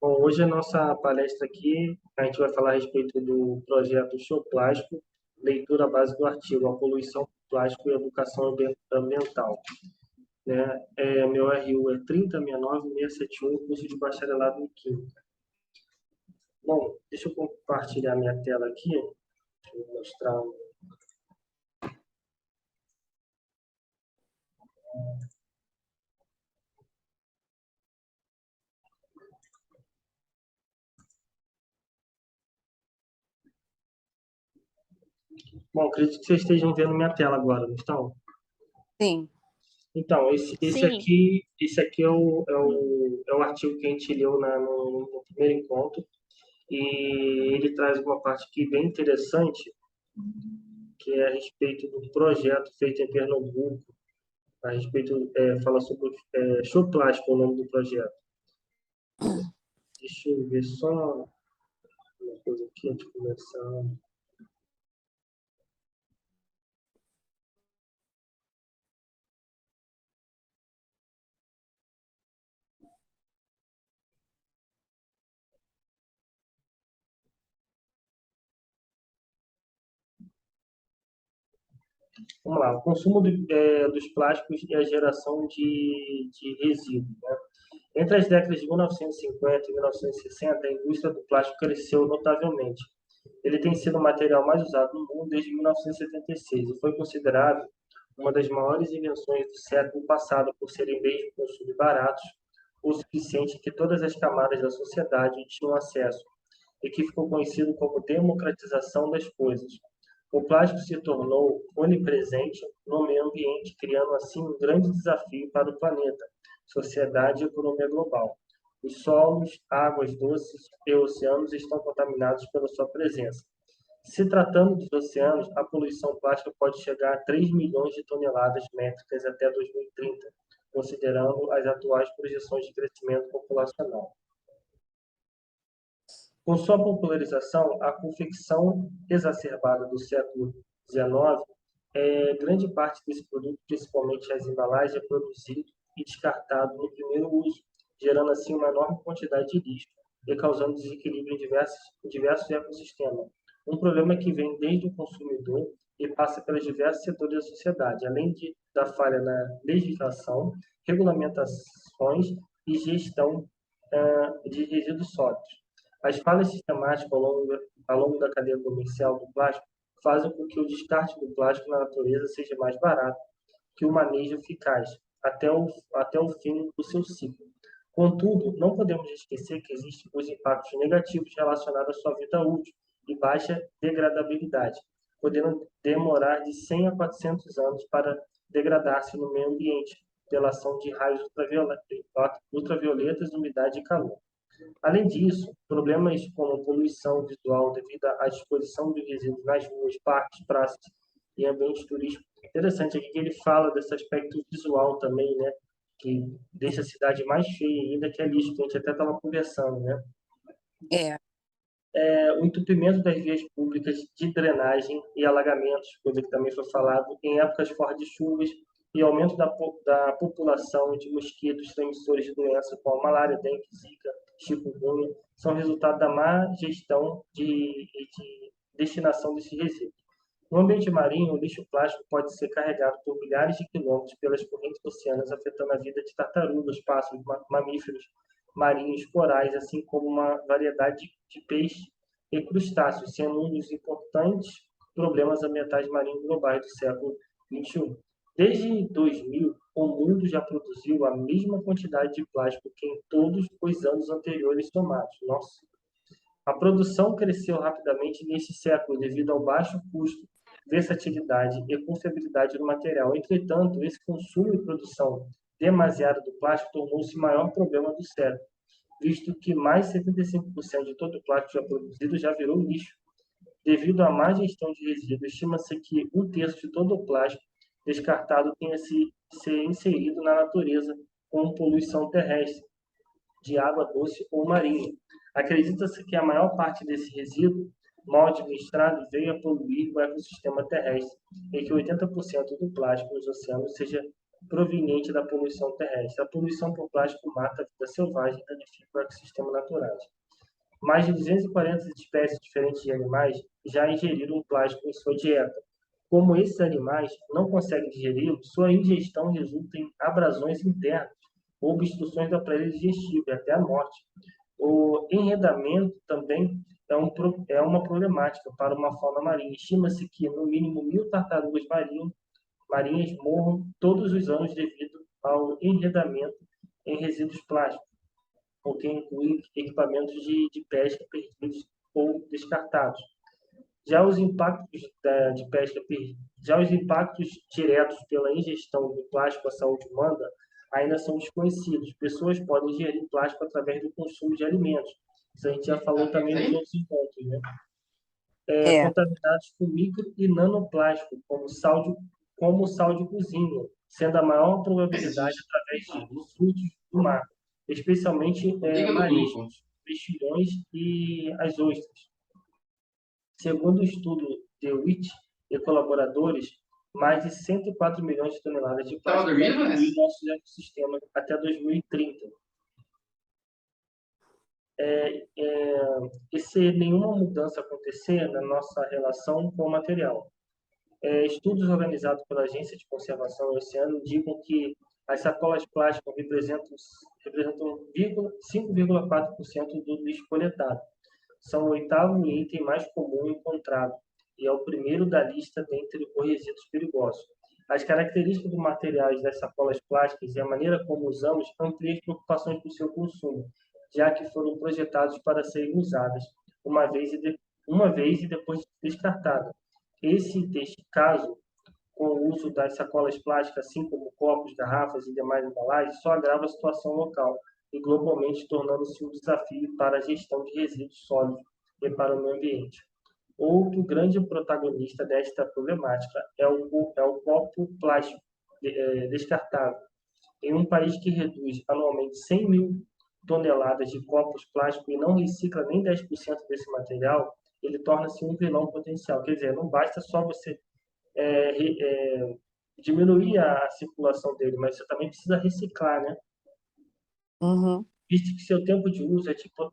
Bom, hoje a nossa palestra aqui, a gente vai falar a respeito do projeto Show Plástico, leitura base do artigo, a poluição por plástico e educação ambiental. Né? Meu RU é 3069671, curso de bacharelado em Química. Bom, deixa eu compartilhar minha tela aqui, deixa eu mostrar. Bom, acredito que vocês estejam vendo minha tela agora, não estão? Sim. Então, esse Sim. aqui é o artigo que a gente leu no primeiro encontro, e ele traz uma parte aqui bem interessante, que é a respeito do projeto feito em Pernambuco, a respeito, fala sobre Show Plástico, o nome do projeto. Deixa eu ver só uma coisa aqui antes de começar. Vamos lá, o consumo dos plásticos e a geração de resíduos, né? Entre as décadas de 1950 e 1960, a indústria do plástico cresceu notavelmente. Ele tem sido o material mais usado no mundo desde 1976 e foi considerado uma das maiores invenções do século passado por serem bens de consumo baratos, o suficiente que todas as camadas da sociedade tinham acesso, e que ficou conhecido como democratização das coisas. O plástico se tornou onipresente no meio ambiente, criando assim um grande desafio para o planeta, sociedade e economia global. Os solos, águas doces e oceanos estão contaminados pela sua presença. Se tratando dos oceanos, a poluição plástica pode chegar a 3 milhões de toneladas métricas até 2030, considerando as atuais projeções de crescimento populacional. Com sua popularização, a confecção exacerbada do século XIX, grande parte desse produto, principalmente as embalagens, é produzido e descartado no primeiro uso, gerando assim uma enorme quantidade de lixo e causando desequilíbrio em diversos ecossistemas. Um problema que vem desde o consumidor e passa pelos diversos setores da sociedade, além da falha na legislação, regulamentações e gestão de resíduos sólidos. As falhas sistemáticas ao longo da cadeia comercial do plástico fazem com que o descarte do plástico na natureza seja mais barato que o manejo eficaz, até o fim do seu ciclo. Contudo, não podemos esquecer que existem os impactos negativos relacionados à sua vida útil e baixa degradabilidade, podendo demorar de 100 a 400 anos para degradar-se no meio ambiente pela ação de raios ultravioletas, umidade e calor. Além disso, problemas como poluição visual devido à disposição de resíduos nas ruas, parques, praças e ambientes turísticos. Interessante aqui que ele fala desse aspecto visual também, né? Que deixa a cidade mais feia ainda, que é lixo, que a gente até estava conversando, né? O entupimento das vias públicas de drenagem e alagamentos, coisa que também foi falado, em épocas fortes de chuvas, e aumento da população de mosquitos transmissores de doenças como a malária, dengue, zika, chikungunya, são resultado da má gestão de destinação desses resíduos. No ambiente marinho, o lixo plástico pode ser carregado por milhares de quilômetros pelas correntes oceânicas, afetando a vida de tartarugas, pássaros, mamíferos marinhos, corais, assim como uma variedade de peixes e crustáceos, sendo um dos importantes problemas ambientais marinhos globais do século XXI. Desde 2000, o mundo já produziu a mesma quantidade de plástico que em todos os anos anteriores somados. Nossa! A produção cresceu rapidamente neste século devido ao baixo custo, versatilidade e confiabilidade do material. Entretanto, esse consumo e produção demasiada do plástico tornou-se o maior problema do século, visto que mais de 75% de todo o plástico já produzido já virou lixo. Devido à má gestão de resíduos, estima-se que um terço de todo o plástico descartado tenha se inserido na natureza como poluição terrestre, de água doce ou marinha. Acredita-se que a maior parte desse resíduo mal administrado veio a poluir o ecossistema terrestre e que 80% do plástico nos oceanos seja proveniente da poluição terrestre. A poluição por plástico mata a vida selvagem e danifica o ecossistema natural. Mais de 240 espécies diferentes de animais já ingeriram plástico em sua dieta. Como esses animais não conseguem digeri-lo, sua ingestão resulta em abrasões internas, obstruções da parede digestiva e até a morte. O enredamento também é uma problemática para uma fauna marinha. Estima-se que, no mínimo, 1.000 tartarugas marinhas morram todos os anos devido ao enredamento em resíduos plásticos, o que inclui equipamentos de pesca perdidos ou descartados. Já os impactos de pesca, já os impactos diretos pela ingestão do plástico à saúde humana ainda são desconhecidos. Pessoas podem ingerir plástico através do consumo de alimentos. Isso a gente já falou também nos outros encontros, né? É. Contaminados com micro e nanoplástico, como sal de cozinha, sendo a maior probabilidade através de frutos do mar, especialmente mariscos, mexilhões e as ostras. Segundo o estudo de Witt e colaboradores, mais de 104 milhões de toneladas de plástico vão destruir nosso ecossistema até 2030. E se nenhuma mudança acontecer na nossa relação com o material. Estudos organizados pela Agência de Conservação do Oceano indicam que as sacolas plásticas representam 5,4% do lixo coletado. São o oitavo item mais comum encontrado e é o primeiro da lista dentre os resíduos perigosos. As características dos materiais das sacolas plásticas e a maneira como usamos ampliam as preocupações com seu consumo, já que foram projetados para serem usadas uma vez e depois descartadas. Esse caso, com o uso das sacolas plásticas, assim como copos, garrafas e demais embalagens, só agrava a situação local e globalmente, tornando-se um desafio para a gestão de resíduos sólidos e para o meio ambiente. Outro grande protagonista desta problemática é o copo plástico descartável. Em um país que reduz anualmente 100 mil toneladas de copos plásticos e não recicla nem 10% desse material, ele torna-se um vilão potencial. Quer dizer, não basta só você diminuir a circulação dele, mas você também precisa reciclar, né? Uhum. Visto que seu tempo de uso é tipo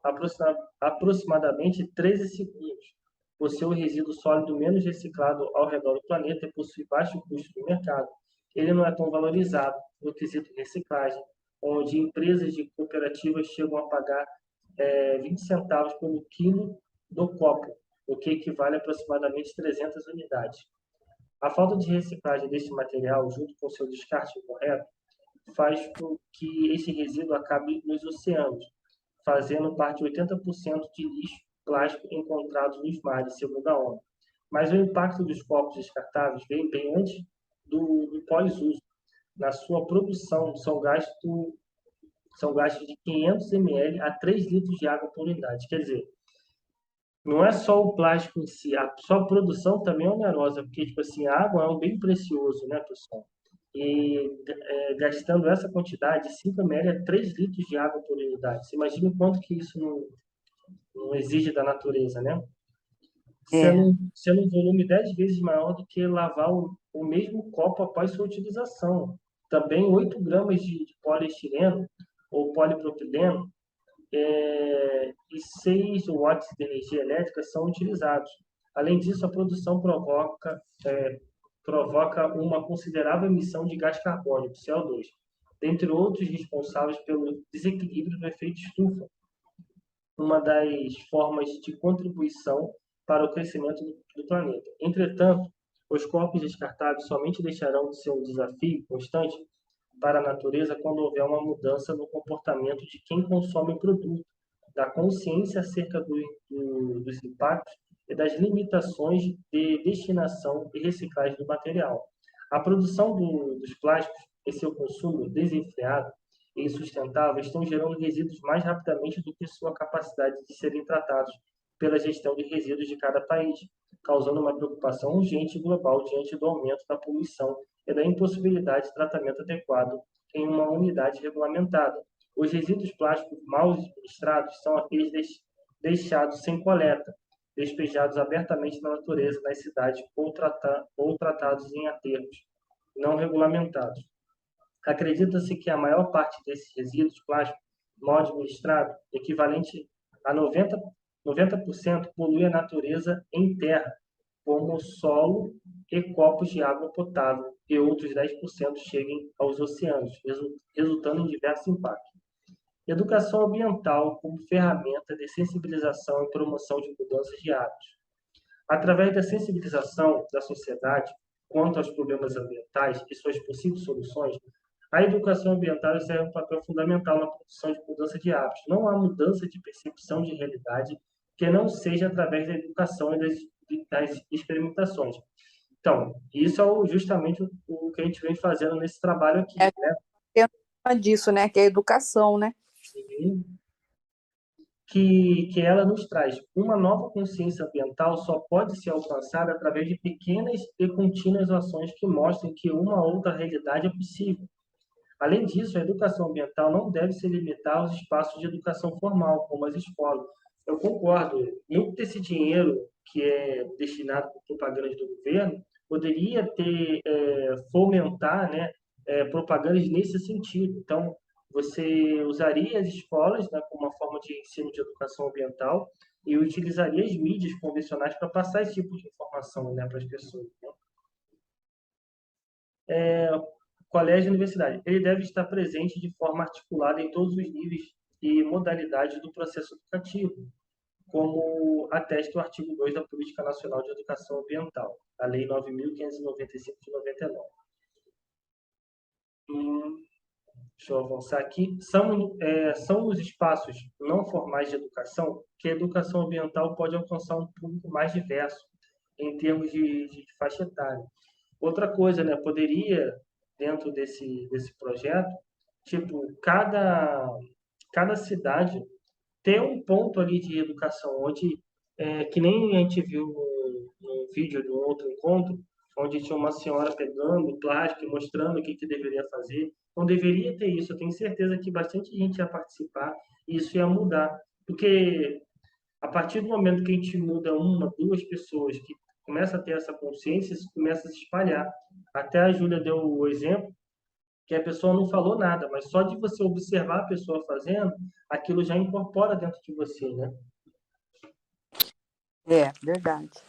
aproximadamente 13 segundos. Por ser o resíduo sólido menos reciclado ao redor do planeta e possui baixo custo no mercado, ele não é tão valorizado no quesito de reciclagem, onde empresas de cooperativas chegam a pagar 20 centavos pelo quilo do copo, o que equivale a aproximadamente 300 unidades. A falta de reciclagem desse material, junto com seu descarte incorreto, faz com que esse resíduo acabe nos oceanos, fazendo parte de 80% de lixo plástico encontrados nos mares, segundo a ONU. Mas o impacto dos copos descartáveis vem bem antes do pós-uso. Na sua produção, são gastos de 500 ml a 3 litros de água por unidade. Quer dizer, não é só o plástico em si, a sua produção também é onerosa, porque, tipo assim, a água é um bem precioso, né, pessoal? E gastando essa quantidade, 5 ml é 3 litros de água por unidade. Você imagina o quanto que isso não exige da natureza, né? É. Sendo um volume 10 vezes maior do que lavar o mesmo copo após sua utilização. Também 8 gramas de poliestireno ou polipropileno e 6 watts de energia elétrica são utilizados. Além disso, a produção provoca uma considerável emissão de gás carbônico, CO2, dentre outros responsáveis pelo desequilíbrio do efeito estufa, uma das formas de contribuição para o crescimento do planeta. Entretanto, os corpos descartáveis somente deixarão de ser um desafio constante para a natureza quando houver uma mudança no comportamento de quem consome o produto, da consciência acerca dos impactos e das limitações de destinação e reciclagem do material. A produção dos plásticos e seu consumo desenfreado e insustentável estão gerando resíduos mais rapidamente do que sua capacidade de serem tratados pela gestão de resíduos de cada país, causando uma preocupação urgente e global diante do aumento da poluição e da impossibilidade de tratamento adequado em uma unidade regulamentada. Os resíduos plásticos mal administrados são aqueles deixados sem coleta, despejados abertamente na natureza, nas cidades ou tratados em aterros não regulamentados. Acredita-se que a maior parte desses resíduos plásticos mal administrados, equivalente a 90% polui a natureza em terra, como solo e copos de água potável, e outros 10% cheguem aos oceanos, resultando em diversos impactos. Educação ambiental como ferramenta de sensibilização e promoção de mudanças de hábitos. Através da sensibilização da sociedade quanto aos problemas ambientais e suas possíveis soluções, a educação ambiental serve um papel fundamental na produção de mudança de hábitos. Não há mudança de percepção de realidade que não seja através da educação e das experimentações. Então, isso é justamente o que a gente vem fazendo nesse trabalho aqui, né? Tem uma disso, né? Que é a educação, né? Sim. Que ela nos traz uma nova consciência ambiental só pode ser alcançada através de pequenas e contínuas ações que mostrem que uma outra realidade é possível. Além disso, a educação ambiental não deve se limitar aos espaços de educação formal, como as escolas. Eu concordo, muito desse dinheiro que é destinado para propagandas do governo poderia fomentar, né, propagandas nesse sentido. Então, você usaria as escolas, né, como uma forma de ensino de educação ambiental e utilizaria as mídias convencionais para passar esse tipo de informação, né, para as pessoas, né? Colégio e universidade. Ele deve estar presente de forma articulada em todos os níveis e modalidades do processo educativo, como atesta o artigo 2 da Política Nacional de Educação Ambiental, a Lei 9.595 de 99. Deixa eu avançar aqui. São os espaços não formais de educação que a educação ambiental pode alcançar um público mais diverso em termos de faixa etária. Outra coisa, né, poderia, dentro desse projeto, tipo, cada cidade ter um ponto ali de educação, onde, que nem a gente viu no vídeo do outro encontro, onde tinha uma senhora pegando plástico e mostrando o que deveria fazer. Então, deveria ter isso. Eu tenho certeza que bastante gente ia participar e isso ia mudar. Porque a partir do momento que a gente muda uma, duas pessoas que começa a ter essa consciência, isso começa a se espalhar. Até a Júlia deu o exemplo que a pessoa não falou nada, mas só de você observar a pessoa fazendo, aquilo já incorpora dentro de você, né? É, verdade.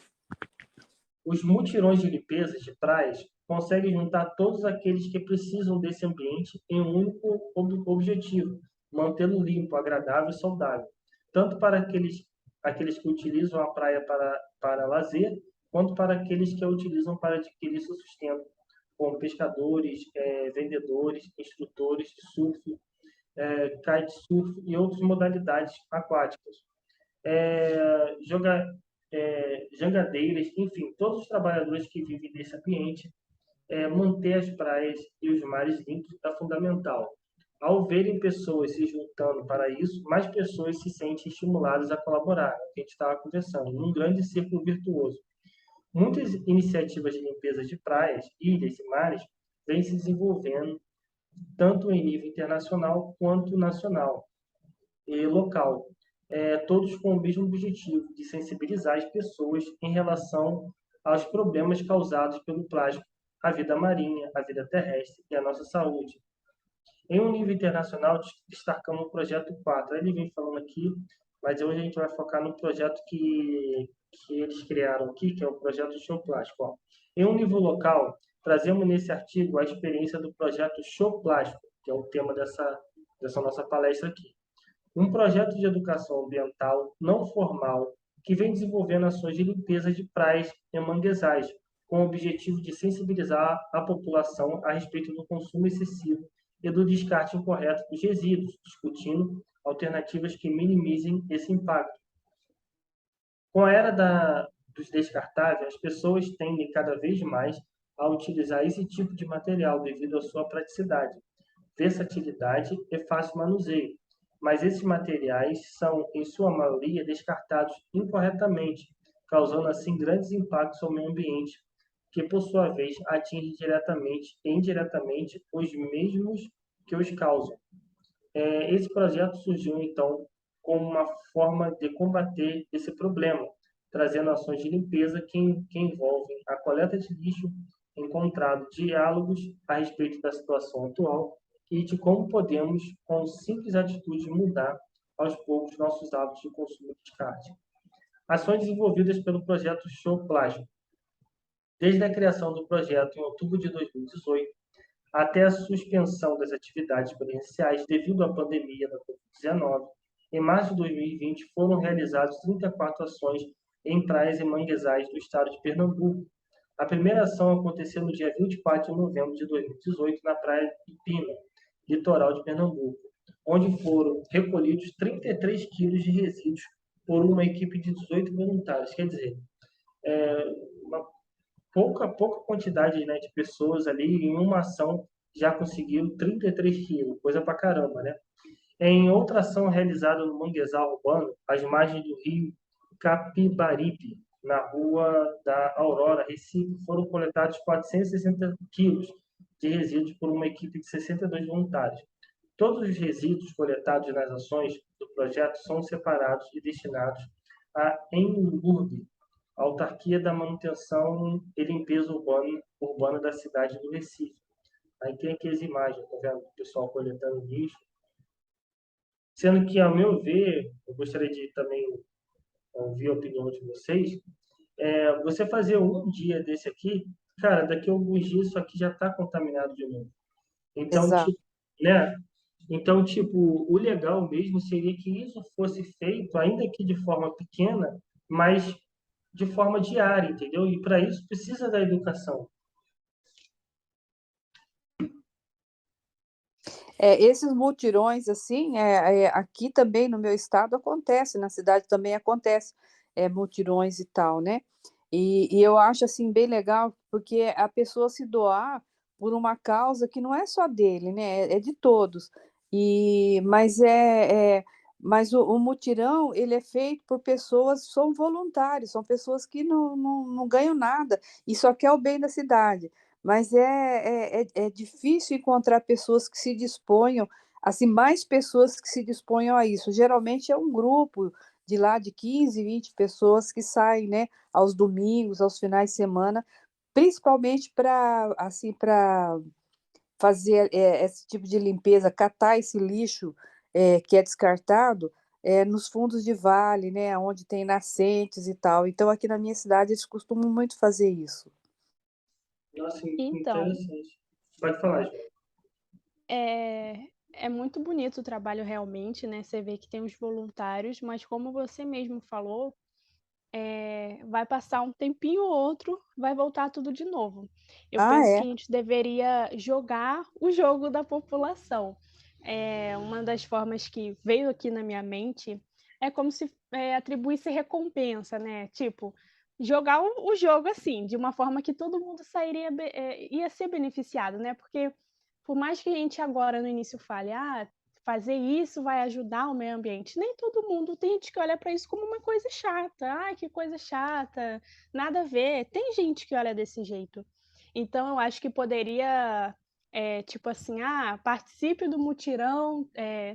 Os mutirões de limpeza de praias conseguem juntar todos aqueles que precisam desse ambiente em um único objetivo: mantê-lo limpo, agradável e saudável, tanto para aqueles que utilizam a praia para lazer, quanto para aqueles que a utilizam para adquirir seu sustento, como pescadores, vendedores, instrutores de surf, kitesurf e outras modalidades aquáticas. Joga, jangadeiras, enfim, todos os trabalhadores que vivem nesse ambiente, manter as praias e os mares limpos é fundamental. Ao verem pessoas se juntando para isso, mais pessoas se sentem estimuladas a colaborar, né, que a gente estava conversando, num grande círculo virtuoso. Muitas iniciativas de limpeza de praias, ilhas e mares vêm se desenvolvendo tanto em nível internacional quanto nacional e local, todos com o mesmo objetivo de sensibilizar as pessoas em relação aos problemas causados pelo plástico, à vida marinha, à vida terrestre e à nossa saúde. Em um nível internacional, destacamos o projeto 4. Ele vem falando aqui, mas hoje a gente vai focar no projeto que eles criaram aqui, que é o projeto Show Plástico. Ó. Em um nível local, trazemos nesse artigo a experiência do projeto Show Plástico, que é o tema dessa nossa palestra aqui. Um projeto de educação ambiental não formal que vem desenvolvendo ações de limpeza de praias e manguezais, com o objetivo de sensibilizar a população a respeito do consumo excessivo e do descarte incorreto dos resíduos, discutindo alternativas que minimizem esse impacto. Com a era dos descartáveis, as pessoas tendem cada vez mais a utilizar esse tipo de material devido à sua praticidade, versatilidade e fácil manuseio. Mas esses materiais são, em sua maioria, descartados incorretamente, causando assim grandes impactos ao meio ambiente, que por sua vez atinge diretamente e indiretamente os mesmos que os causam. Esse projeto surgiu, então, como uma forma de combater esse problema, trazendo ações de limpeza que envolvem a coleta de lixo, encontrado diálogos a respeito da situação atual e de como podemos, com simples atitudes, mudar aos poucos nossos hábitos de consumo de descarte. Ações desenvolvidas pelo projeto Show Plástico. Desde a criação do projeto em outubro de 2018 até a suspensão das atividades presenciais devido à pandemia da Covid-19, em março de 2020 foram realizadas 34 ações em praias e manguezais do estado de Pernambuco. A primeira ação aconteceu no dia 24 de novembro de 2018 na praia de Pina, litoral de Pernambuco, onde foram recolhidos 33 quilos de resíduos por uma equipe de 18 voluntários. Quer dizer, uma pouca quantidade, né, de pessoas ali em uma ação já conseguiu 33 quilos, coisa pra caramba, né? Em outra ação realizada no manguezal urbano, às margens do rio Capibaribe, na rua da Aurora, Recife, foram coletados 460 quilos de resíduos por uma equipe de 62 voluntários. Todos os resíduos coletados nas ações do projeto são separados e destinados à Enlurb, Autarquia da Manutenção e Limpeza Urbana da cidade do Recife. Aí tem aqui as imagens, tá vendo? O pessoal coletando lixo. Sendo que, ao meu ver, eu gostaria de também ouvir a opinião de vocês, você fazer um dia desse aqui, cara, daqui a alguns dias isso aqui já está contaminado de novo. Então, Exato. tipo, né? Então, tipo, o legal mesmo seria que isso fosse feito, ainda que de forma pequena, mas de forma diária, entendeu? E para isso precisa da educação. Esses mutirões, assim, aqui também no meu estado acontece, na cidade também acontece, mutirões e tal, né? E eu acho, assim, bem legal, porque a pessoa se doar por uma causa que não é só dele, né? É de todos. Mas o mutirão, ele é feito por pessoas, são voluntários, são pessoas que não ganham nada e só quer o bem da cidade. Mas é difícil encontrar pessoas que se disponham, assim, mais pessoas que se disponham a isso. Geralmente é um grupo de lá de 15, 20 pessoas que saem, né, aos domingos, aos finais de semana, principalmente para assim, para fazer esse tipo de limpeza, catar esse lixo que é descartado nos fundos de vale, né, onde tem nascentes e tal. Então, aqui na minha cidade, eles costumam muito fazer isso. Nossa, Então, interessante. Pode falar, João. é muito bonito o trabalho realmente, né? Você vê que tem os voluntários, mas como você mesmo falou, vai passar um tempinho ou outro, vai voltar tudo de novo. Eu Ah, penso que é? a gente deveria jogar o jogo da população. Uma das formas que veio aqui na minha mente é como se atribuísse recompensa, né? Tipo, jogar o jogo assim, de uma forma que todo mundo ia ser beneficiado, né? Porque por mais que a gente agora no início fale, fazer isso vai ajudar o meio ambiente. Nem todo mundo, tem gente que olha para isso como uma coisa chata. Ai, que coisa chata, nada a ver. Tem gente que olha desse jeito. Então, eu acho que poderia, tipo assim, participe do mutirão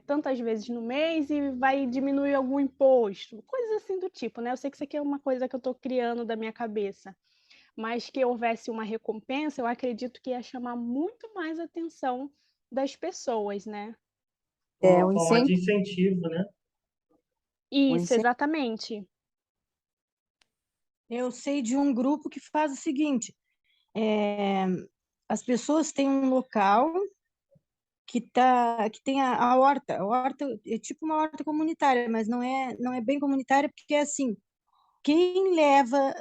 tantas vezes no mês e vai diminuir algum imposto. Coisas assim do tipo, né? Eu sei que isso aqui é uma coisa que eu estou criando da minha cabeça. Mas que houvesse uma recompensa, eu acredito que ia chamar muito mais a atenção das pessoas, né? É Uma um forma de incentivo, incentivo, né? um Isso, incentivo. exatamente. Eu sei de um grupo que faz o seguinte: é, as pessoas têm um local que tem a horta. A horta é tipo uma horta comunitária, mas não é bem comunitária, porque é assim, quem leva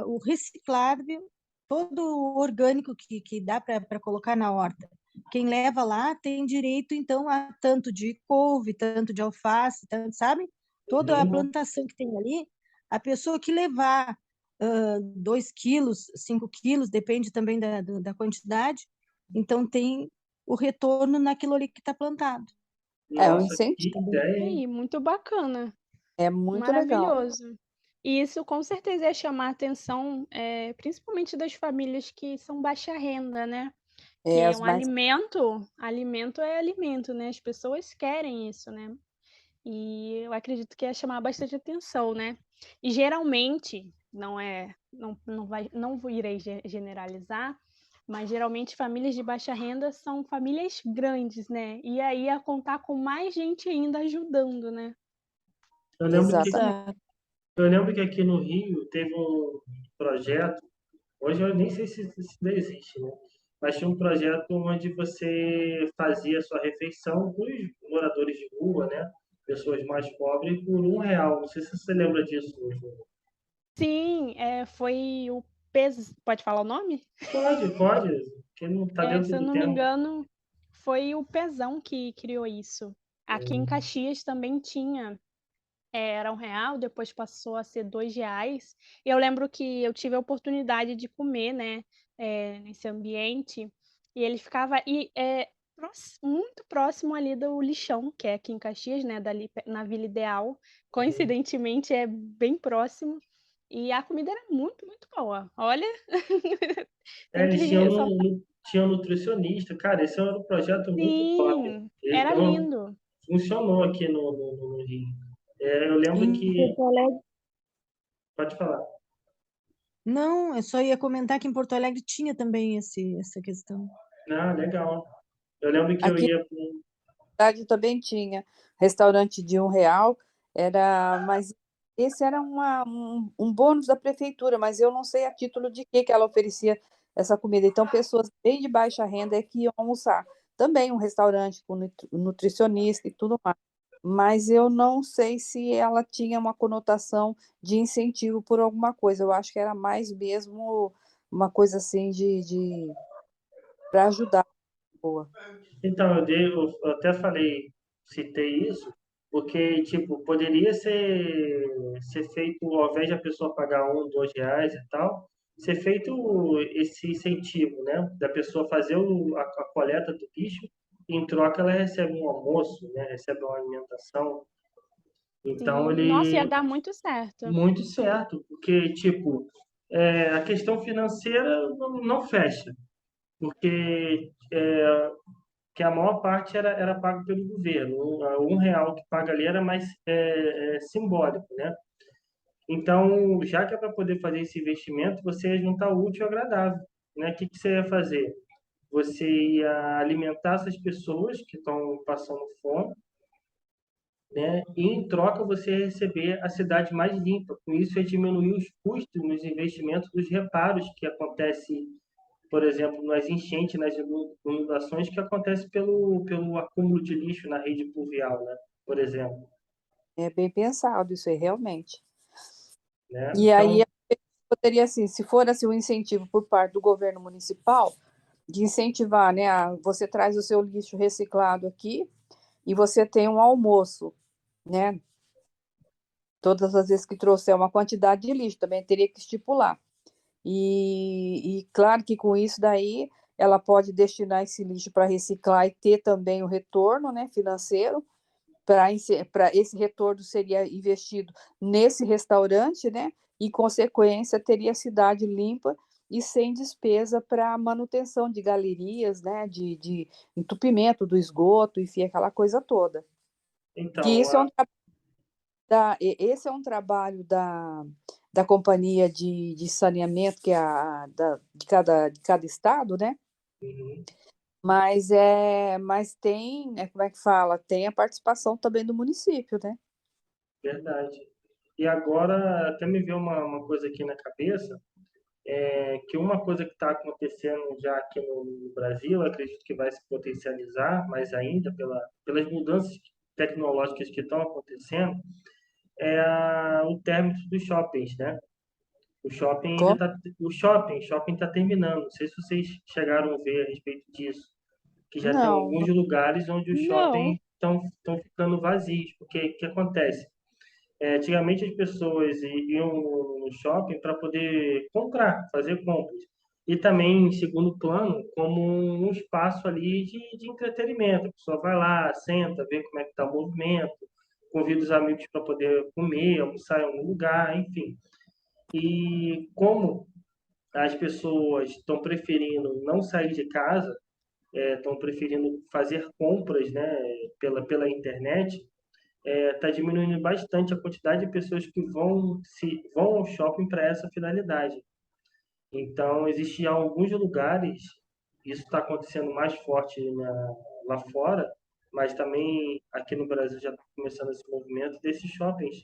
o reciclável, todo o orgânico que dá para colocar na horta, quem leva lá tem direito, então, a tanto de couve, tanto de alface, tanto, sabe? Toda a Uhum. plantação que tem ali, a pessoa que levar 2 quilos, 5 quilos, depende também da quantidade, então tem o retorno naquilo ali que está plantado. É um Nossa, que incentivo. ideia, hein? Aí, muito bacana, É muito legal. maravilhoso. E isso com certeza ia chamar a atenção, principalmente das famílias que são baixa renda, né? Que É é as um mais. alimento é alimento, né? As pessoas querem isso, né? E eu acredito que ia chamar bastante atenção, né? E geralmente, não irei generalizar, Mas geralmente famílias de baixa renda são famílias grandes, né? E aí a contar com mais gente ainda ajudando, né? Eu lembro que, Exatamente. Exato. eu lembro que aqui no Rio teve um projeto, hoje eu nem sei se ainda existe, né? Mas tinha um projeto onde você fazia a sua refeição para os moradores de rua, né? Pessoas mais pobres, por R$ 1. Não sei se você lembra disso, Ju. Sim, foi o PES, pode falar o nome? Pode, que não está dentro Se eu do não me tempo. engano, foi o Pezão que criou isso. Aqui em Caxias também tinha, era R$ 1, depois passou a ser R$ 2. E eu lembro que eu tive a oportunidade de comer, né, nesse ambiente, e ele ficava muito próximo ali do lixão, que é aqui em Caxias, né, dali na Vila Ideal. Uhum. Coincidentemente é bem próximo. E a comida era muito, muito boa. Olha, tem que Eles tinham, ressaltar. tinham nutricionista. Cara, esse era um projeto muito top. Sim, era lindo. Funcionou aqui no Rio. Eu lembro Em que. Porto Alegre, Pode falar. não, eu só ia comentar que em Porto Alegre tinha também essa questão. Ah, legal. Eu lembro que eu Aqui ia. na cidade também tinha restaurante de R$ 1, mas esse era um bônus da prefeitura, mas eu não sei a título de que ela oferecia essa comida. Então, pessoas bem de baixa renda é que iam almoçar. Também um restaurante com nutricionista e tudo mais. Mas eu não sei se ela tinha uma conotação de incentivo por alguma coisa. Eu acho que era mais mesmo uma coisa assim de para ajudar a pessoa. Então, eu até falei, citei isso, porque, tipo, poderia ser feito, ao invés de a pessoa pagar R$ 1, R$ 2 e tal, ser feito esse incentivo, né? Da pessoa fazer a coleta do lixo e, em troca, ela recebe um almoço, né? Recebe uma alimentação. Então, Sim, nossa, ia ele, dar muito certo. muito certo, porque, tipo, a questão financeira não fecha, porque que a maior parte era pago pelo governo. R$ 1 que paga ali era mais simbólico, né? Então, já que é para poder fazer esse investimento, você ia juntar o útil ao agradável, né? O que que você ia fazer? Você ia alimentar essas pessoas que estão passando fome, né? E em troca você ia receber a cidade mais limpa. Com isso, ia diminuir os custos nos investimentos dos reparos que acontecem, por exemplo, nas enchentes, nas inundações que acontece pelo acúmulo de lixo na rede pluvial, né? Por exemplo, É bem pensado isso aí, realmente. né? E aí Então, poderia, assim, se for assim, um incentivo por parte do governo municipal, de incentivar, né? Você traz o seu lixo reciclado aqui e você tem um almoço, né? Todas as vezes que trouxer uma quantidade de lixo, também teria que estipular. E claro que com isso daí ela pode destinar esse lixo para reciclar e ter também o retorno, né, financeiro. Para esse retorno seria investido nesse restaurante, né? E, consequência, teria a cidade limpa e sem despesa para manutenção de galerias, né? De entupimento do esgoto, enfim, aquela coisa toda. Que então, isso é esse é um trabalho da companhia de saneamento, que é de cada estado, né? uhum, Mas tem, como é que fala? Tem a participação também do município, né? verdade. E agora até me veio uma coisa aqui na cabeça, que uma coisa que está acontecendo já aqui no Brasil, eu acredito que vai se potencializar mais ainda pelas mudanças tecnológicas que estão acontecendo, é o término dos shoppings, né? O shopping ainda Como? tá, shopping tá terminando. Não sei se vocês chegaram a ver a respeito disso, que já tem Não, alguns lugares onde os Não, shoppings estão ficando vazios, porque o que acontece? Antigamente as pessoas iam no shopping para poder comprar, fazer compras. E também, em segundo plano, como um espaço ali de entretenimento. A pessoa vai lá, senta, vê como é que está o movimento, convida os amigos para poder comer, almoçar em algum lugar, enfim. E como as pessoas estão preferindo não sair de casa, estão preferindo fazer compras, né, pela internet, está diminuindo bastante a quantidade de pessoas que vão ao shopping para essa finalidade. Então, existem alguns lugares, isso está acontecendo mais forte lá fora, mas também aqui no Brasil já está começando esse movimento desses shoppings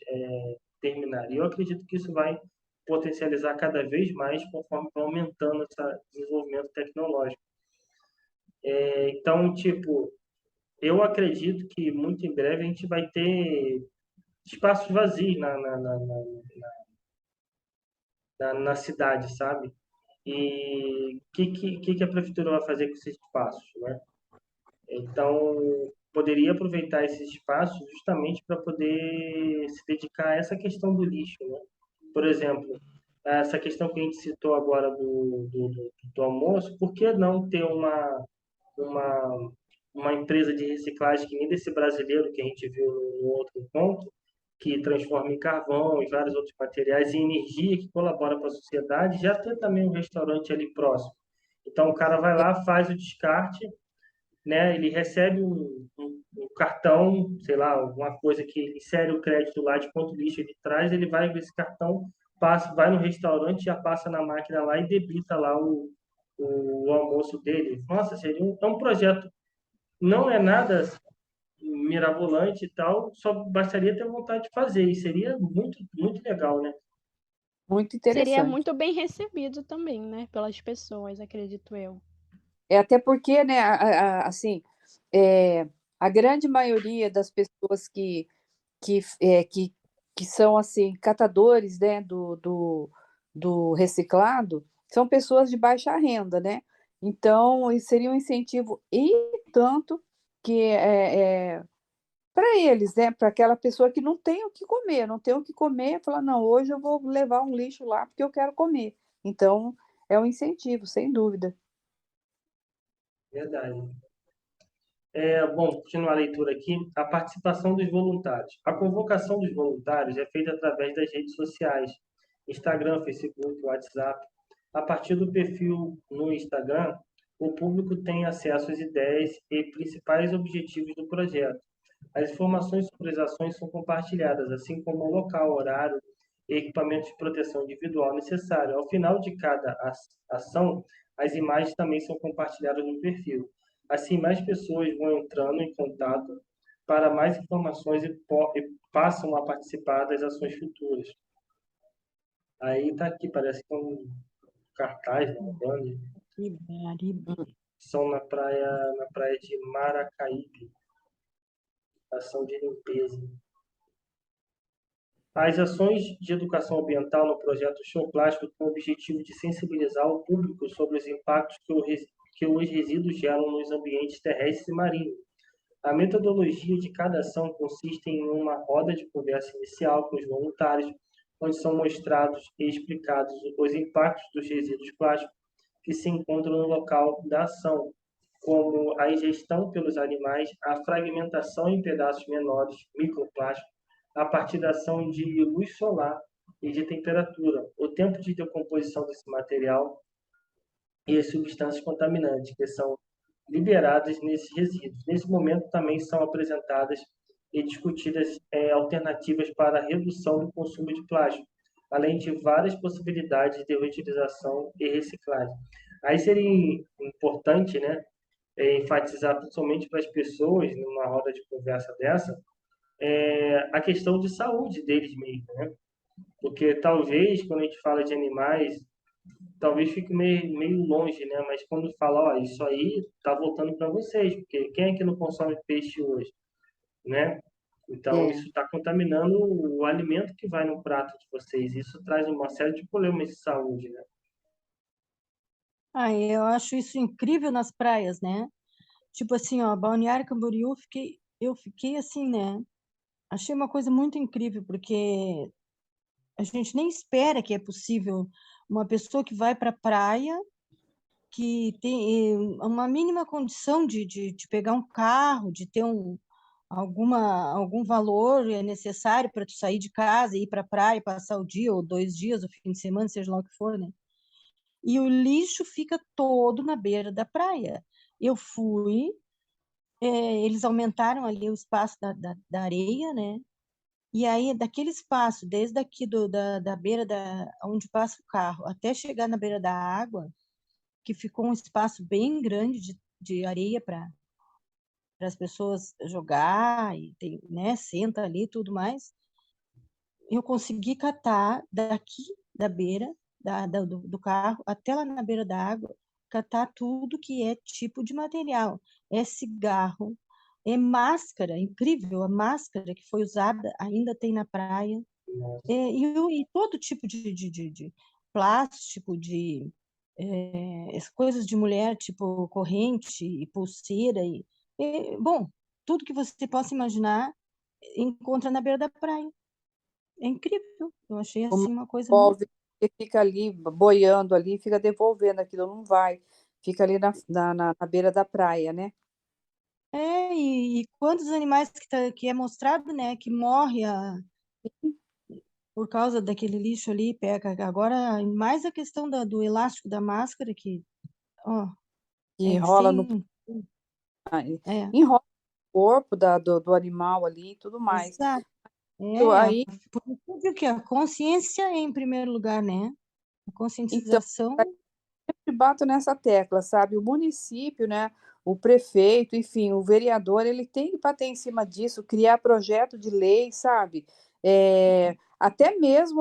terminarem. Eu acredito que isso vai potencializar cada vez mais conforme vai aumentando esse desenvolvimento tecnológico. Então, tipo, eu acredito que muito em breve a gente vai ter espaços vazios na cidade, sabe? E o que a prefeitura vai fazer com esses espaços, né? Então, poderia aproveitar esses espaços justamente para poder se dedicar a essa questão do lixo, né? Por exemplo, essa questão que a gente citou agora do almoço, por que não ter uma, uma empresa de reciclagem que nem desse brasileiro que a gente viu no outro ponto, que transforma em carvão e vários outros materiais e energia que colabora para a sociedade, já tem também um restaurante ali próximo. Então o cara vai lá, faz o descarte, né? Ele recebe um cartão, sei lá, alguma coisa que ele insere o crédito lá de quanto lixo ele traz, ele vai com esse cartão, passa, vai no restaurante, já passa na máquina lá e debita lá o almoço dele. Nossa, seria é um projeto, não é nada mirabolante e tal, só bastaria ter vontade de fazer, e seria muito, muito legal, né? Muito Seria interessante. muito bem recebido também, né, pelas pessoas, acredito eu. Até porque, né, assim, é, a grande maioria das pessoas que, é, que, que são, assim, catadores, né, do reciclado, são pessoas de baixa renda, né? Então, isso seria um incentivo e tanto que para eles, né? Para aquela pessoa que não tem o que comer, não tem o que comer, fala, não, hoje eu vou levar um lixo lá porque eu quero comer. Então, é um incentivo, sem dúvida. Verdade. Bom, continuar a leitura aqui. A participação dos voluntários. A convocação dos voluntários é feita através das redes sociais, Instagram, Facebook, WhatsApp. A partir do perfil no Instagram, o público tem acesso às ideias e principais objetivos do projeto. As informações sobre as ações são compartilhadas, assim como o local, horário e equipamentos de proteção individual necessário. Ao final de cada ação, as imagens também são compartilhadas no perfil. Assim, mais pessoas vão entrando em contato para mais informações e passam a participar das ações futuras. Aí está aqui, parece que é um cartaz, né, um banner. São na praia de Maracaípe, ação de limpeza. As ações de educação ambiental no projeto Show Plástico têm o objetivo de sensibilizar o público sobre os impactos que os resíduos geram nos ambientes terrestres e marinhos. A metodologia de cada ação consiste em uma roda de conversa inicial com os voluntários, onde são mostrados e explicados os impactos dos resíduos plásticos que se encontram no local da ação, como a ingestão pelos animais, a fragmentação em pedaços menores, microplásticos, a partir da ação de luz solar e de temperatura, o tempo de decomposição desse material e as substâncias contaminantes que são liberadas nesses resíduos. Nesse momento também são apresentadas e discutidas alternativas para a redução do consumo de plástico, além de várias possibilidades de reutilização e reciclagem. Aí seria importante, né, enfatizar principalmente para as pessoas, numa roda de conversa dessa, a questão de saúde deles mesmos, né? Porque talvez, quando a gente fala de animais, talvez fique meio longe, né? Mas quando fala, ó, isso aí tá voltando para vocês, porque quem é que não consome peixe hoje, né? Então, É, isso está contaminando o alimento que vai no prato de vocês. Isso traz uma série de problemas de saúde, né? Eu acho isso incrível nas praias, né? Tipo assim, ó, Balneário Camboriú, eu fiquei assim, né? Achei uma coisa muito incrível, porque a gente nem espera que é possível uma pessoa que vai para a praia, que tem uma mínima condição de pegar um carro, de ter algum valor necessário para tu sair de casa e ir para a praia, passar o dia ou 2 dias, o fim de semana, seja lá o que for, né? E o lixo fica todo na beira da praia. Eu fui, eles aumentaram ali o espaço da areia, né? E aí, daquele espaço, desde aqui da beira onde passa o carro, até chegar na beira da água, que ficou um espaço bem grande de areia para as pessoas jogar, e tem, né, senta ali e tudo mais, eu consegui catar daqui da beira do carro até lá na beira da água, catar tudo que é tipo de material. É cigarro, é máscara, incrível, a máscara que foi usada ainda tem na praia. E todo tipo de plástico, as coisas de mulher, tipo corrente e pulseira. Bom, tudo que você possa imaginar encontra na beira da praia. É incrível. Eu achei Como assim uma coisa muito. devolve, porque fica ali boiando ali, fica devolvendo aquilo, não vai. Fica ali na beira da praia, né? E quantos animais que é mostrado, né, que morre por causa daquele lixo ali, pega. Agora, mais a questão do elástico da máscara, que, ó, Que rola no, sem. É, enrola o corpo do animal ali e tudo mais. exato. Aí, Por isso que a consciência é em primeiro lugar, né? A então, conscientização. sempre bato nessa tecla, sabe? O município, né? O prefeito, enfim, o vereador, ele tem que bater em cima disso, criar projeto de lei, sabe? Até mesmo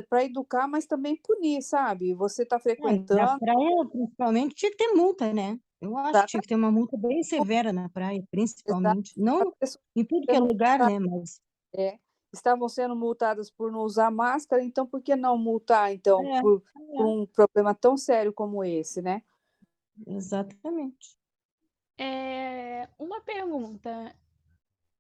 para educar, mas também punir, sabe? Você está Na frequentando, praia, principalmente, tinha que ter multa, né? Eu acho que tá? tinha que ter uma multa bem severa na praia, Exato. principalmente. As Não pessoas em tudo que é sendo lugar, multadas, né? Mas, estavam sendo multadas por não usar máscara, então por que não multar, então, é, por um problema tão sério como esse, né? exatamente. Uma pergunta.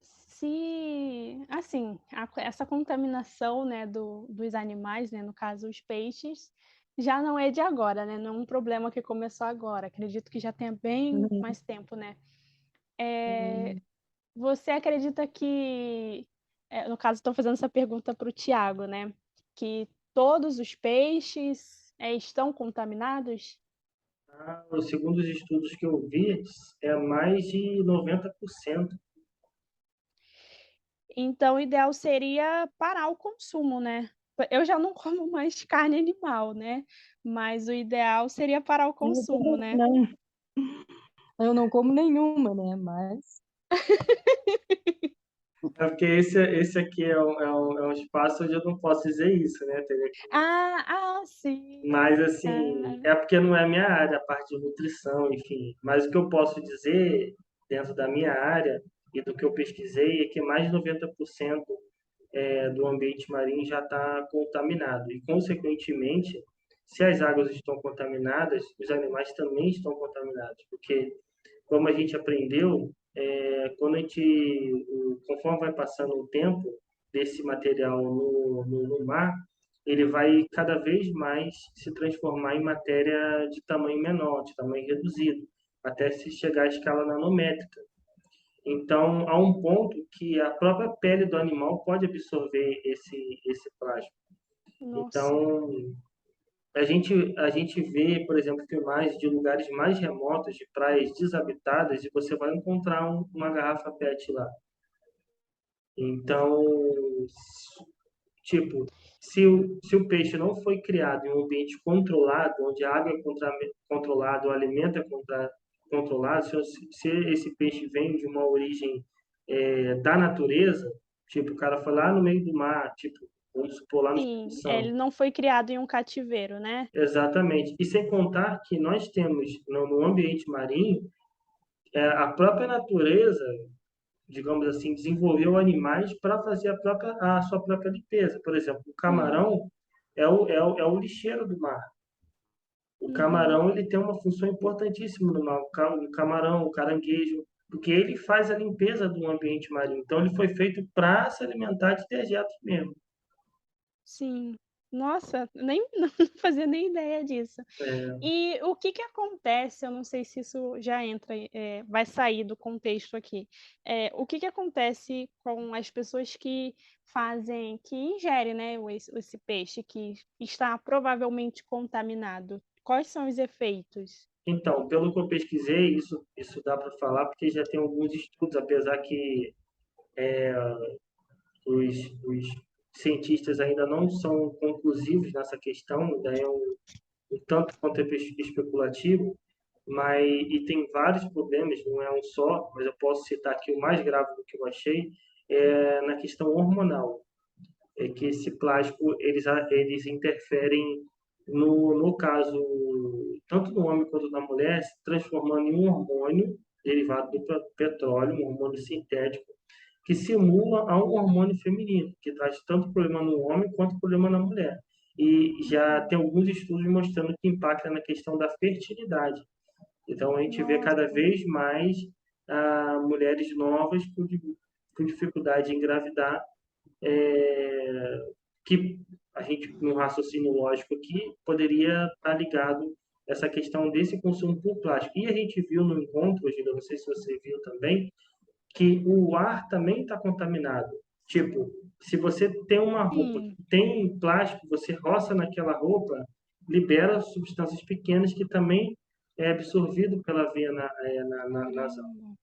Se, assim, essa contaminação, né, dos animais, né, no caso os peixes, já não é de agora, né? Não é um problema que começou agora. Acredito que já tenha bem Uhum. mais tempo, né? Você acredita que, no caso, estou fazendo essa pergunta para o Tiago, né? Que todos os peixes estão contaminados? Segundo os estudos que eu vi, é mais de 90%. Então, o ideal seria parar o consumo, né? Eu já não como mais carne animal, né? Mas o ideal seria parar o Eu consumo, também né? não. Eu não como nenhuma, né? Mas. É porque esse aqui é um espaço onde eu não posso dizer isso, né? Sim. Mas, assim, Ah, é porque não é a minha área, a parte de nutrição, enfim. Mas o que eu posso dizer, dentro da minha área e do que eu pesquisei, é que mais de 90% do ambiente marinho já está contaminado. E, consequentemente, se as águas estão contaminadas, os animais também estão contaminados. Porque, como a gente aprendeu, conforme vai passando o tempo desse material no mar, ele vai cada vez mais se transformar em matéria de tamanho menor, de tamanho reduzido, até se chegar à escala nanométrica. Então, há um ponto que a própria pele do animal pode absorver esse plástico. nossa. Então, a gente vê, por exemplo, filmagens de lugares mais remotos, de praias desabitadas, e você vai encontrar uma garrafa PET lá. Então, tipo, se o peixe não foi criado em um ambiente controlado, onde a água é controlada, o alimento é controlado, se esse peixe vem de uma origem da natureza, tipo, o cara foi lá no meio do mar, tipo, vamos supor, lá no Espírito Sim, ele Santo. não foi criado em um cativeiro, né? Exatamente. E sem contar que nós temos no ambiente marinho, a própria natureza, digamos assim, desenvolveu animais para fazer a sua própria limpeza. Por exemplo, o Sim. camarão é o lixeiro do mar. O Uhum. camarão ele tem uma função importantíssima no mar. O camarão, o caranguejo, porque ele faz a limpeza do ambiente marinho. Então, ele foi feito para se alimentar de dejetos mesmo. Sim. Nossa, nem não fazia nem ideia disso. É, E o que que acontece, eu não sei se isso já entra, vai sair do contexto aqui. O que que acontece com as pessoas que ingerem, né, esse peixe que está provavelmente contaminado? Quais são os efeitos? Então, pelo que eu pesquisei, isso dá para falar, porque já tem alguns estudos, apesar que os cientistas ainda não são conclusivos nessa questão, ainda é um tanto quanto especulativo, mas e tem vários problemas, não é um só, mas eu posso citar aqui o mais grave do que eu achei, é na questão hormonal. É que esse plástico, eles interferem, no caso, tanto no homem quanto na mulher, se transformando em um hormônio derivado do petróleo, um hormônio sintético, que simula a um hormônio feminino, que traz tanto problema no homem quanto problema na mulher. E já tem alguns estudos mostrando que impacta na questão da fertilidade. Então, a gente vê cada Nossa. vez mais mulheres novas com dificuldade em engravidar, que a gente, no raciocínio lógico aqui, poderia estar ligado a essa questão desse consumo por plástico. E a gente viu no encontro, hoje, não sei se você viu também, que o ar também está contaminado. Tipo, se você tem uma roupa Sim. que tem plástico, você roça naquela roupa, libera substâncias pequenas que também é absorvido pela veia nasal. Caramba.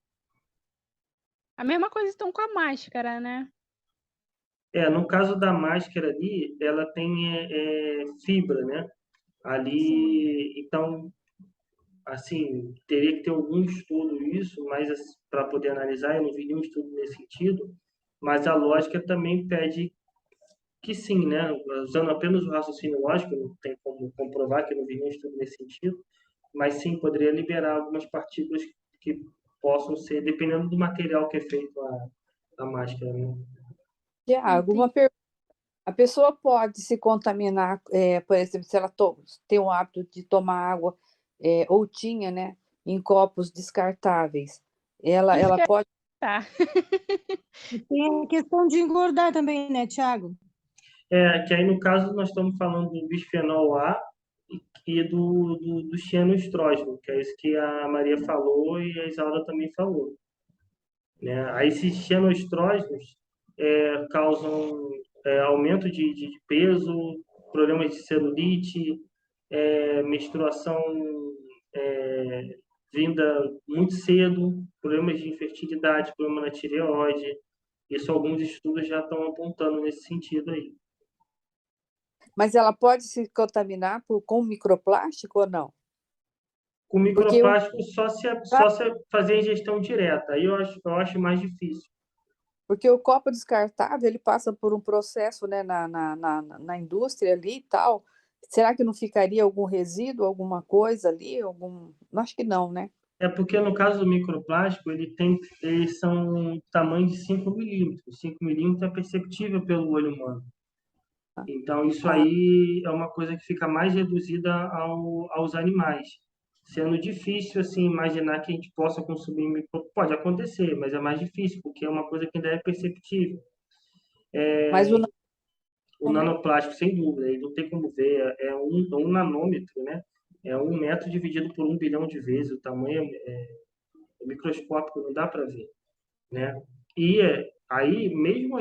A mesma coisa então com a máscara, né? No caso da máscara ali, ela tem fibra, né? Sim. Ali, então, assim, teria que ter algum estudo isso, mas para poder analisar, eu não vi nenhum estudo nesse sentido, mas a lógica também pede que sim, né? Usando apenas o raciocínio lógico, não tem como comprovar que eu não vi nenhum estudo nesse sentido, mas sim, poderia liberar algumas partículas que possam ser, dependendo do material que é feito a máscara, né? Tiago, uma Entendi. pergunta. A pessoa pode se contaminar, por exemplo, se ela tem o hábito de tomar água, ou tinha, né, em copos descartáveis. Isso Ela que é pode. tá. E tem a questão de engordar também, né, Tiago? Que aí, no caso, nós estamos falando do bisfenol A e do cianoestrógeno, que é isso que a Maria falou e a Isaura também falou, né? Aí, esses cianoestrógenos causam aumento de peso, problemas de celulite, menstruação é, vinda muito cedo, problemas de infertilidade, problema na tireoide. Isso alguns estudos já estão apontando nesse sentido aí. Mas ela pode se contaminar com microplástico ou não? Com Porque o, microplástico, só se fazer ingestão direta. Aí eu acho mais difícil. porque o copo descartável, ele passa por um processo, né, na indústria ali e tal. Será que não ficaria algum resíduo, alguma coisa ali? Acho que não, né? É porque, no caso do microplástico, eles são tamanho de 5 milímetros. 5 milímetros é perceptível pelo olho humano. Então, isso Ah, aí é uma coisa que fica mais reduzida aos animais. Sendo difícil, assim, imaginar que a gente possa consumir pode acontecer, mas é mais difícil, porque é uma coisa que ainda é perceptível. mas o O não, né? nanoplástico, sem dúvida, ele não tem como ver, é um nanômetro, né? É 1 metro dividido por 1 bilhão de vezes, o tamanho é microscópico, não dá para ver, né? E aí, mesmo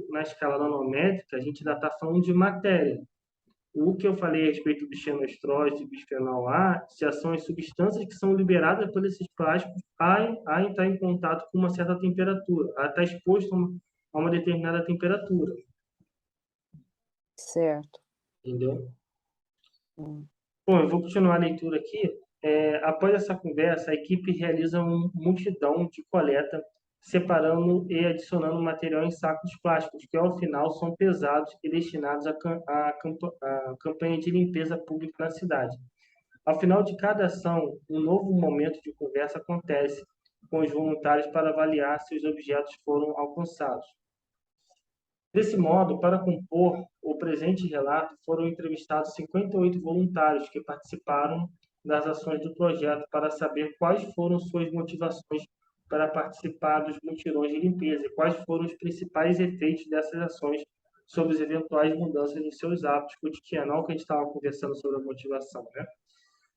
na escala nanométrica, a gente ainda está falando de matéria. O que eu falei a respeito do xenoestrógeno e bisfenol A, já são as substâncias que são liberadas por esses plásticos a entrar em contato com uma certa temperatura, a estar exposto a uma determinada temperatura, Certo. entendeu? Hum. Bom, eu vou continuar a leitura aqui. Após essa conversa, a equipe realiza uma multidão de coleta, separando e adicionando material em sacos plásticos, que ao final são pesados e destinados à campanha de limpeza pública na cidade. Ao final de cada ação, um novo momento de conversa acontece com os voluntários para avaliar se os objetos foram alcançados. Desse modo, para compor o presente relato, foram entrevistados 58 voluntários que participaram das ações do projeto para saber quais foram suas motivações para participar dos mutirões de limpeza e quais foram os principais efeitos dessas ações sobre as eventuais mudanças em seus hábitos cotidianos. Olha o que a gente estava conversando sobre a motivação, né?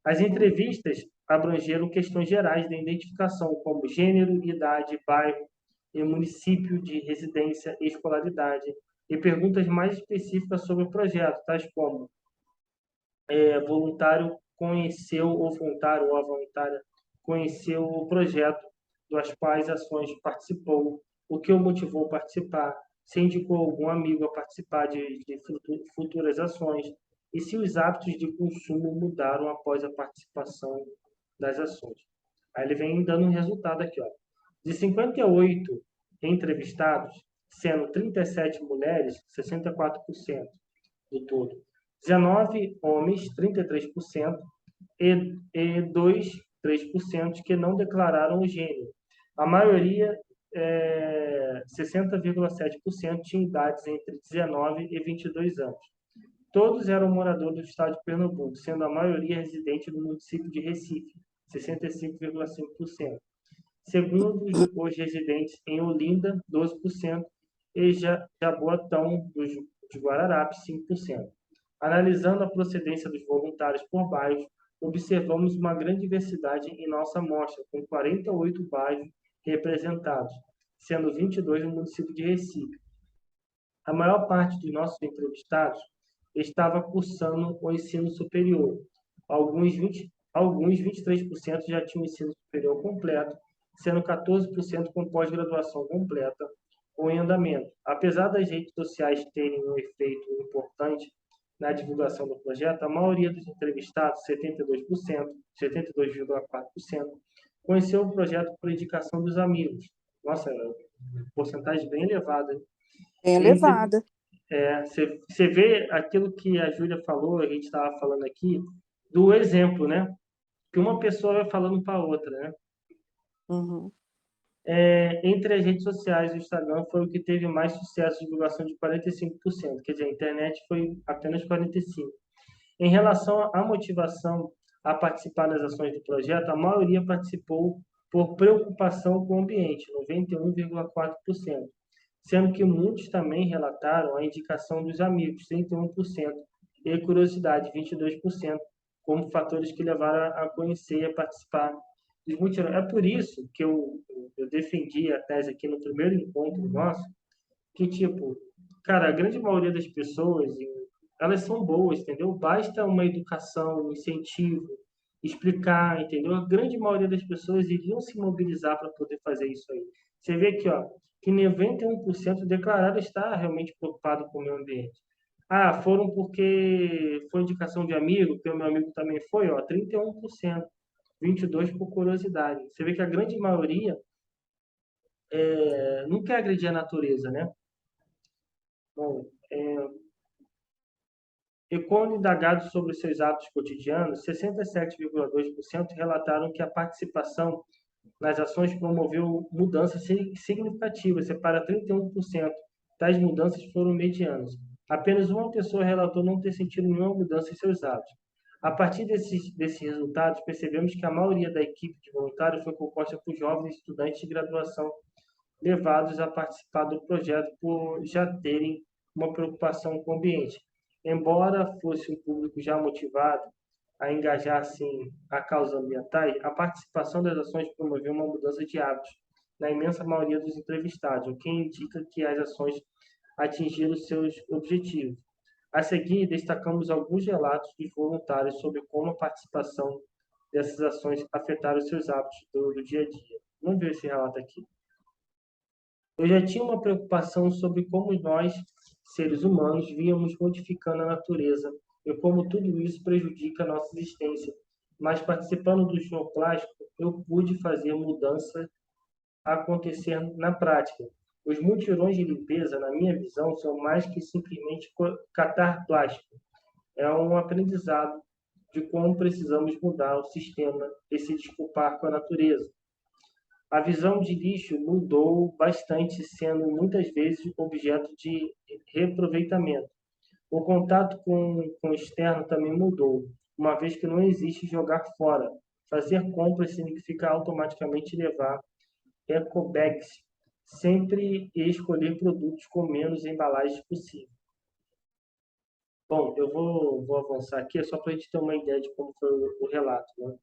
As entrevistas abrangeram questões gerais da identificação, como gênero, idade, bairro e município de residência e escolaridade, e perguntas mais específicas sobre o projeto, tais como voluntário conheceu, ou voluntário ou a voluntária conheceu o projeto, das quais ações participou, o que o motivou a participar, se indicou algum amigo a participar de futuras ações e se os hábitos de consumo mudaram após a participação das ações. Aí ele vem dando um resultado aqui, ó. De 58 entrevistados, sendo 37 mulheres, 64% do todo, 19 homens, 33%, e 3% que não declararam o gênero. A maioria, 60,7%, tinha idades entre 19 e 22 anos. Todos eram moradores do estado de Pernambuco, sendo a maioria residente no município de Recife, 65,5%. Segundo os residentes em Olinda, 12%, e Jaboatão de Guararapes, 5%. Analisando a procedência dos voluntários por bairros, observamos uma grande diversidade em nossa amostra, com 48 bairros representados, sendo 22 no município de Recife. A maior parte dos nossos entrevistados estava cursando o ensino superior. Alguns 23% já tinham ensino superior completo, sendo 14% com pós-graduação completa ou em andamento. Apesar das redes sociais terem um efeito importante na divulgação do projeto, a maioria dos entrevistados, 72,4%, conheceu o projeto por indicação dos amigos. Nossa, porcentagem bem elevada. Bem elevada. Você vê aquilo que a Júlia falou, a gente estava falando aqui, do exemplo, né? Que uma pessoa vai falando para a outra, né? Uhum. Entre as redes sociais, o Instagram foi o que teve mais sucesso de divulgação de 45%, quer dizer, a internet foi apenas 45%. Em relação à motivação a participar das ações do projeto, a maioria participou por preocupação com o ambiente, 91,4%, sendo que muitos também relataram a indicação dos amigos, 31%, e curiosidade, 22%, como fatores que levaram a conhecer e a participar dos mutirões. É por isso que eu defendi a tese aqui no primeiro encontro nosso, que, tipo, cara, a grande maioria das pessoas, elas são boas, entendeu? Basta uma educação, um incentivo, explicar, entendeu? A grande maioria das pessoas iriam se mobilizar para poder fazer isso aí. Você vê aqui, ó, que 91% declararam estar realmente preocupado com o meio ambiente. Ah, foram porque foi indicação de amigo, porque o meu amigo também foi, ó, 31%, 22% por curiosidade. Você vê que a grande maioria não quer agredir a natureza, né? Bom, e quando indagados sobre seus hábitos cotidianos, 67,2% relataram que a participação nas ações promoveu mudanças significativas, para 31% tais mudanças foram medianas. Apenas uma pessoa relatou não ter sentido nenhuma mudança em seus hábitos. A partir desses resultados, percebemos que a maioria da equipe de voluntários foi composta por jovens estudantes de graduação levados a participar do projeto por já terem uma preocupação com o ambiente. Embora fosse um público já motivado a engajar-se a causas ambientais, a participação das ações promoveu uma mudança de hábitos na imensa maioria dos entrevistados, o que indica que as ações atingiram seus objetivos. A seguir, destacamos alguns relatos dos voluntários sobre como a participação dessas ações afetaram seus hábitos do dia a dia. Vamos ver esse relato aqui. Eu já tinha uma preocupação sobre como nós, seres humanos, víamos modificando a natureza e como tudo isso prejudica a nossa existência. Mas participando do show plástico, eu pude fazer mudança acontecer na prática. Os mutirões de limpeza, na minha visão, são mais que simplesmente catar plástico. É um aprendizado de como precisamos mudar o sistema e se desculpar com a natureza. A visão de lixo mudou bastante, sendo muitas vezes objeto de reaproveitamento. O contato com o externo também mudou, uma vez que não existe jogar fora. Fazer compras significa automaticamente levar ecobags, sempre escolher produtos com menos embalagens possível. Bom, eu vou avançar aqui só para a gente ter uma ideia de como foi o relato, né?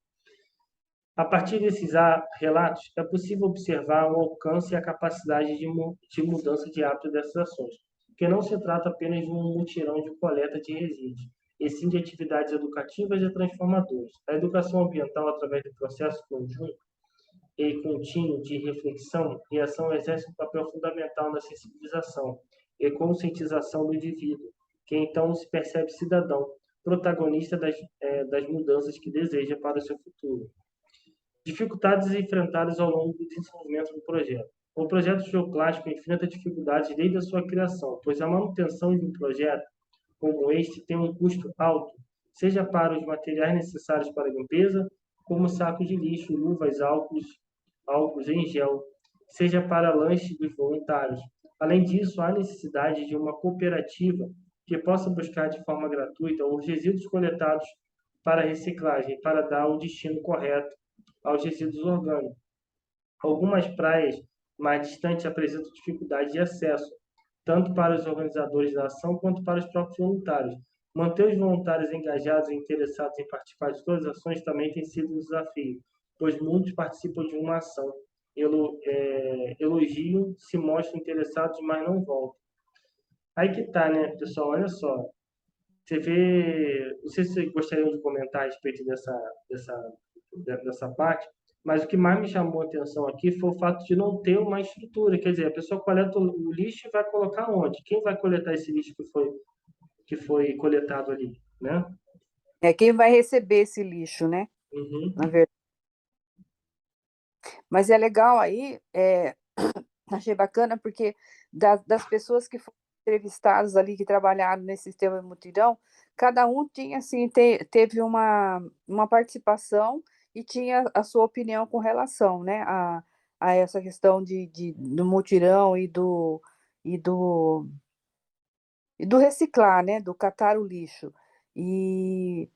A partir desses relatos, é possível observar o alcance e a capacidade de mudança de hábito dessas ações, porque não se trata apenas de um mutirão de coleta de resíduos, e sim de atividades educativas e transformadoras. A educação ambiental, através do processo conjunto, e contínuo de reflexão e ação exerce um papel fundamental na sensibilização e conscientização do indivíduo, que então se percebe cidadão, protagonista das mudanças que deseja para o seu futuro. Dificuldades enfrentadas ao longo do desenvolvimento do projeto. O projeto Geoclássico enfrenta dificuldades desde a sua criação, pois a manutenção de um projeto como este tem um custo alto, seja para os materiais necessários para a limpeza, como sacos de lixo, luvas, álcools em gel, seja para lanche dos voluntários. Além disso, há necessidade de uma cooperativa que possa buscar de forma gratuita os resíduos coletados para reciclagem, para dar o destino correto aos resíduos orgânicos. Algumas praias mais distantes apresentam dificuldade de acesso, tanto para os organizadores da ação quanto para os próprios voluntários. Manter os voluntários engajados e interessados em participar de todas as ações também tem sido um desafio, pois muitos participam de uma ação, elogiam, se mostram interessados, mas não voltam. Aí que tá, né, pessoal? Olha só. Você vê, não sei se vocês gostariam de comentar a respeito dessa parte, mas o que mais me chamou a atenção aqui foi o fato de não ter uma estrutura. Quer dizer, a pessoa coleta o lixo e vai colocar onde? Quem vai coletar esse lixo que foi coletado ali, né? É quem vai receber esse lixo, né? Uhum. Na verdade. Mas é legal aí, achei bacana, porque das pessoas que foram entrevistadas ali, que trabalharam nesse sistema de mutirão, cada um tinha, assim, teve uma participação e tinha a sua opinião com relação, né, a essa questão do mutirão e do, e do reciclar, né, do catar o lixo. E,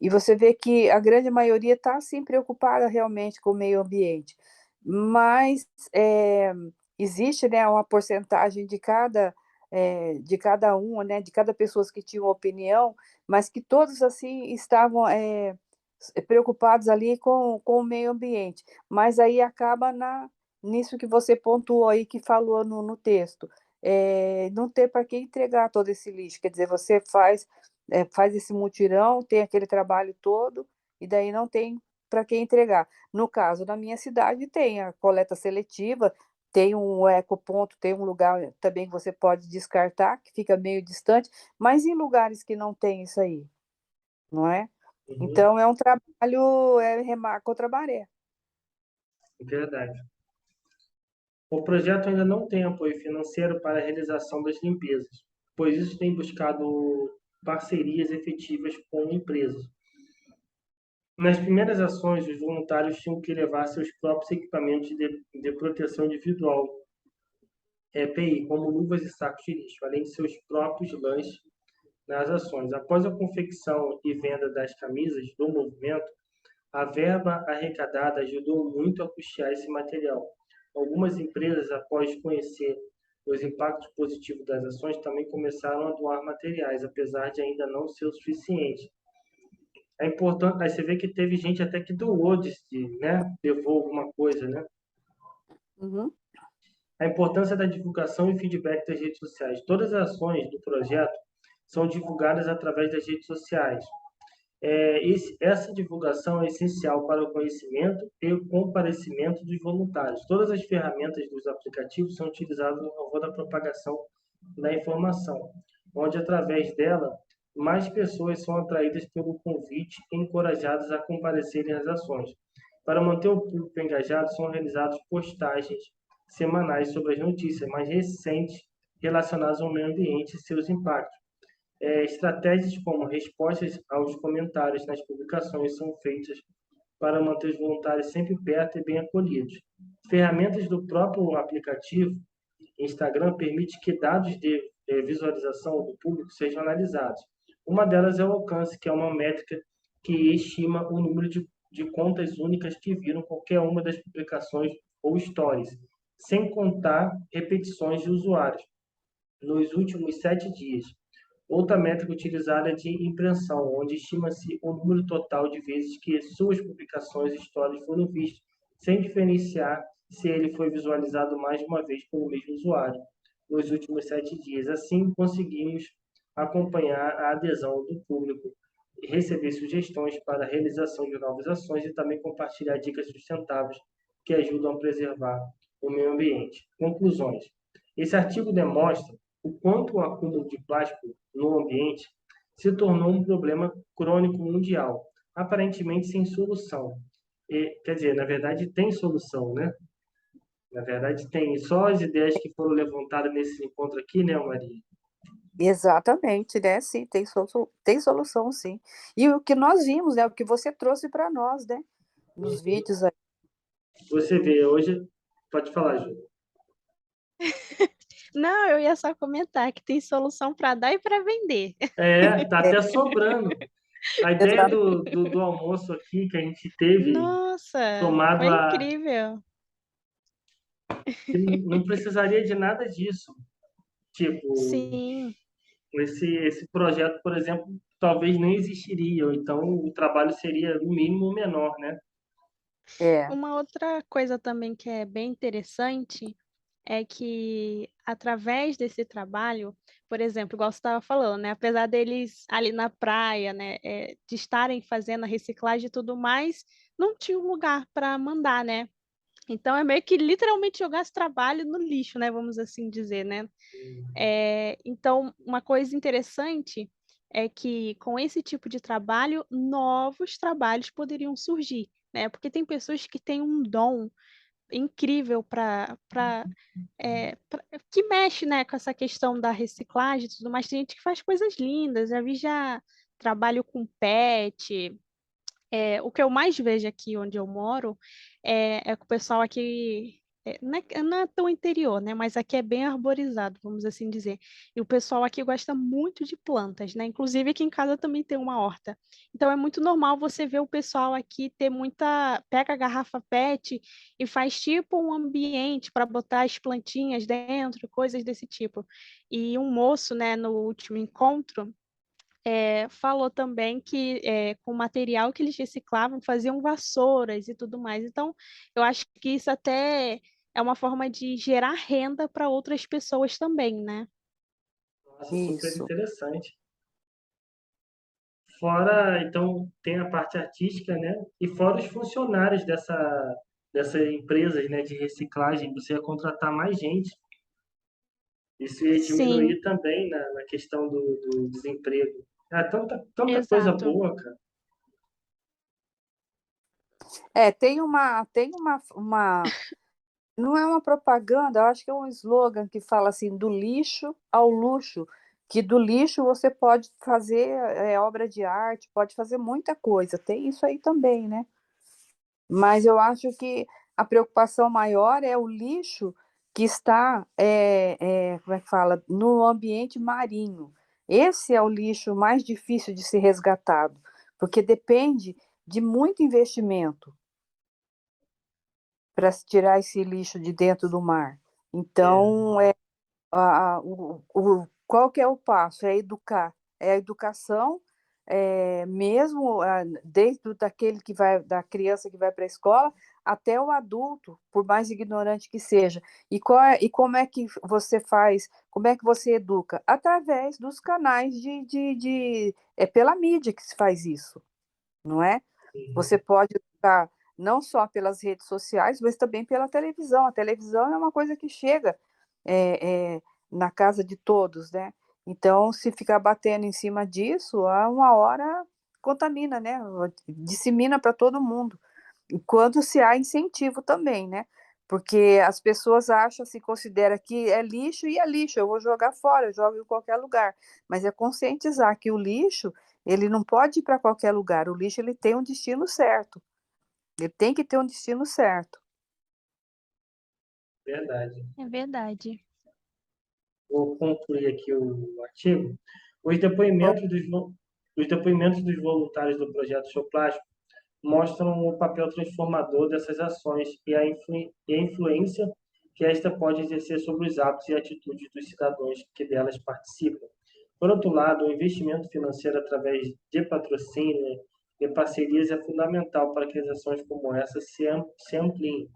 e você vê que a grande maioria está, sim, preocupada realmente com o meio ambiente, mas existe, né, uma porcentagem de cada um, né, de cada pessoa que tinha uma opinião, mas que todos, assim, estavam preocupados ali com o meio ambiente. Mas aí acaba nisso que você pontuou aí, que falou no texto, não ter para quem entregar todo esse lixo. Quer dizer, você faz esse mutirão, tem aquele trabalho todo, e daí não tem para quem entregar. No caso, na minha cidade, tem a coleta seletiva, tem um ecoponto, tem um lugar também que você pode descartar, que fica meio distante, mas em lugares que não tem isso aí, não é? Uhum. Então, é um trabalho, remar contra a maré. Verdade. O projeto ainda não tem apoio financeiro para a realização das limpezas, pois isso tem buscado parcerias efetivas com empresas. Nas primeiras ações, os voluntários tinham que levar seus próprios equipamentos de proteção individual, EPI, como luvas e sacos de lixo, além de seus próprios lanches nas ações. Após a confecção e venda das camisas do movimento, a verba arrecadada ajudou muito a custear esse material. Algumas empresas, após conhecer os impactos positivos das ações, também começaram a doar materiais, apesar de ainda não ser o suficiente. É importante, aí você vê que teve gente até que doou, né? Levou alguma coisa, né? Uhum. A importância da divulgação e feedback das redes sociais. Todas as ações do projeto são divulgadas através das redes sociais. Essa divulgação é essencial para o conhecimento e o comparecimento dos voluntários. Todas as ferramentas dos aplicativos são utilizadas no favor da propagação da informação, onde, através dela, mais pessoas são atraídas pelo convite e encorajadas a comparecerem às ações. Para manter o público engajado, são realizadas postagens semanais sobre as notícias mais recentes relacionadas ao meio ambiente e seus impactos. Estratégias como respostas aos comentários nas publicações são feitas para manter os voluntários sempre perto e bem acolhidos. Ferramentas do próprio aplicativo Instagram permite que dados de visualização do público sejam analisados. Uma delas é o alcance, que é uma métrica que estima o número de contas únicas que viram qualquer uma das publicações ou stories, sem contar repetições de usuários nos últimos 7 dias. Outra métrica utilizada é de impressão, onde estima-se o número total de vezes que suas publicações e stories foram vistas, sem diferenciar se ele foi visualizado mais de uma vez pelo mesmo usuário nos últimos 7 dias. Assim, conseguimos acompanhar a adesão do público, receber sugestões para a realização de novas ações e também compartilhar dicas sustentáveis que ajudam a preservar o meio ambiente. Conclusões. Esse artigo demonstra o quanto o acúmulo de plástico no ambiente se tornou um problema crônico mundial, aparentemente sem solução. Quer dizer, na verdade, tem solução, né? Na verdade, tem só as ideias que foram levantadas nesse encontro aqui, né, Maria? Exatamente, né? Sim, tem solução, sim. E o que nós vimos, né? O que você trouxe para nós, né? Nos vídeos aí. Você vê, hoje... Pode falar, Ju. Não, eu ia só comentar que tem solução para dar e para vender. Tá até sobrando. A ideia Exato. do almoço aqui que a gente teve, Nossa, somado foi a... incrível. que não precisaria de nada disso. Tipo, Sim. esse projeto, por exemplo, talvez nem existiria, ou então o trabalho seria, no mínimo, menor, né? É, Uma outra coisa também que é bem interessante é que através desse trabalho, por exemplo, igual você estava falando, né? Apesar deles ali na praia, né, de estarem fazendo a reciclagem e tudo mais, não tinha um lugar para mandar, né? Então é meio que literalmente jogar esse trabalho no lixo, né? Vamos assim dizer, né? Então, uma coisa interessante é que com esse tipo de trabalho, novos trabalhos poderiam surgir, né? Porque tem pessoas que têm um dom incrível que mexe, né, com essa questão da reciclagem e tudo mais. Tem gente que faz coisas lindas. Já vi já trabalho com pet. O que eu mais vejo aqui onde eu moro é que o pessoal aqui não é tão interior, né? Mas aqui é bem arborizado, vamos assim dizer. E o pessoal aqui gosta muito de plantas, né? Inclusive aqui em casa também tem uma horta. Então é muito normal você ver o pessoal aqui ter muita. Pega a garrafa PET e faz tipo um ambiente para botar as plantinhas dentro, coisas desse tipo. E um moço, né, no último encontro falou também que com o material que eles reciclavam, faziam vassouras e tudo mais. Então, eu acho que isso até é uma forma de gerar renda para outras pessoas também, né? Nossa, super isso. interessante. Fora, então, tem a parte artística, né? E fora os funcionários dessas empresas, né, de reciclagem, você ia contratar mais gente. Isso ia Sim, diminuir também na questão do desemprego. Tanta coisa exato. boa, cara. Não é uma propaganda, eu acho que é um slogan que fala assim, do lixo ao luxo, que do lixo você pode fazer obra de arte, pode fazer muita coisa, tem isso aí também, né? Mas eu acho que a preocupação maior é o lixo que está, como é que fala, no ambiente marinho. Esse é o lixo mais difícil de ser resgatado, porque depende de muito investimento para se tirar esse lixo de dentro do mar. É, Então, qual que é o passo? É educar. É a educação, mesmo desde daquele que vai, da criança que vai para a escola, até o adulto, por mais ignorante que seja. E como é que você faz? Como é que você educa? Através dos canais pela mídia que se faz isso, não é? Você pode educar não só pelas redes sociais, mas também pela televisão. A televisão é uma coisa que chega na casa de todos, né? Então, se ficar batendo em cima disso, a uma hora contamina, né? Dissemina para todo mundo. Enquanto se há incentivo também, né? Porque as pessoas acham, se considera que é lixo e é lixo, eu vou jogar fora, eu jogo em qualquer lugar. Mas é conscientizar que o lixo, ele não pode ir para qualquer lugar, o lixo ele tem um destino certo. Ele tem que ter um destino certo. verdade. É verdade. Vou concluir aqui o artigo. Os Bom, os depoimentos dos voluntários do projeto Show Plástico mostram o papel transformador dessas ações e a influência que esta pode exercer sobre os atos e atitudes dos cidadãos que delas participam. Por outro lado, o investimento financeiro através de patrocínio e parcerias é fundamental para que as ações como essa se ampliem,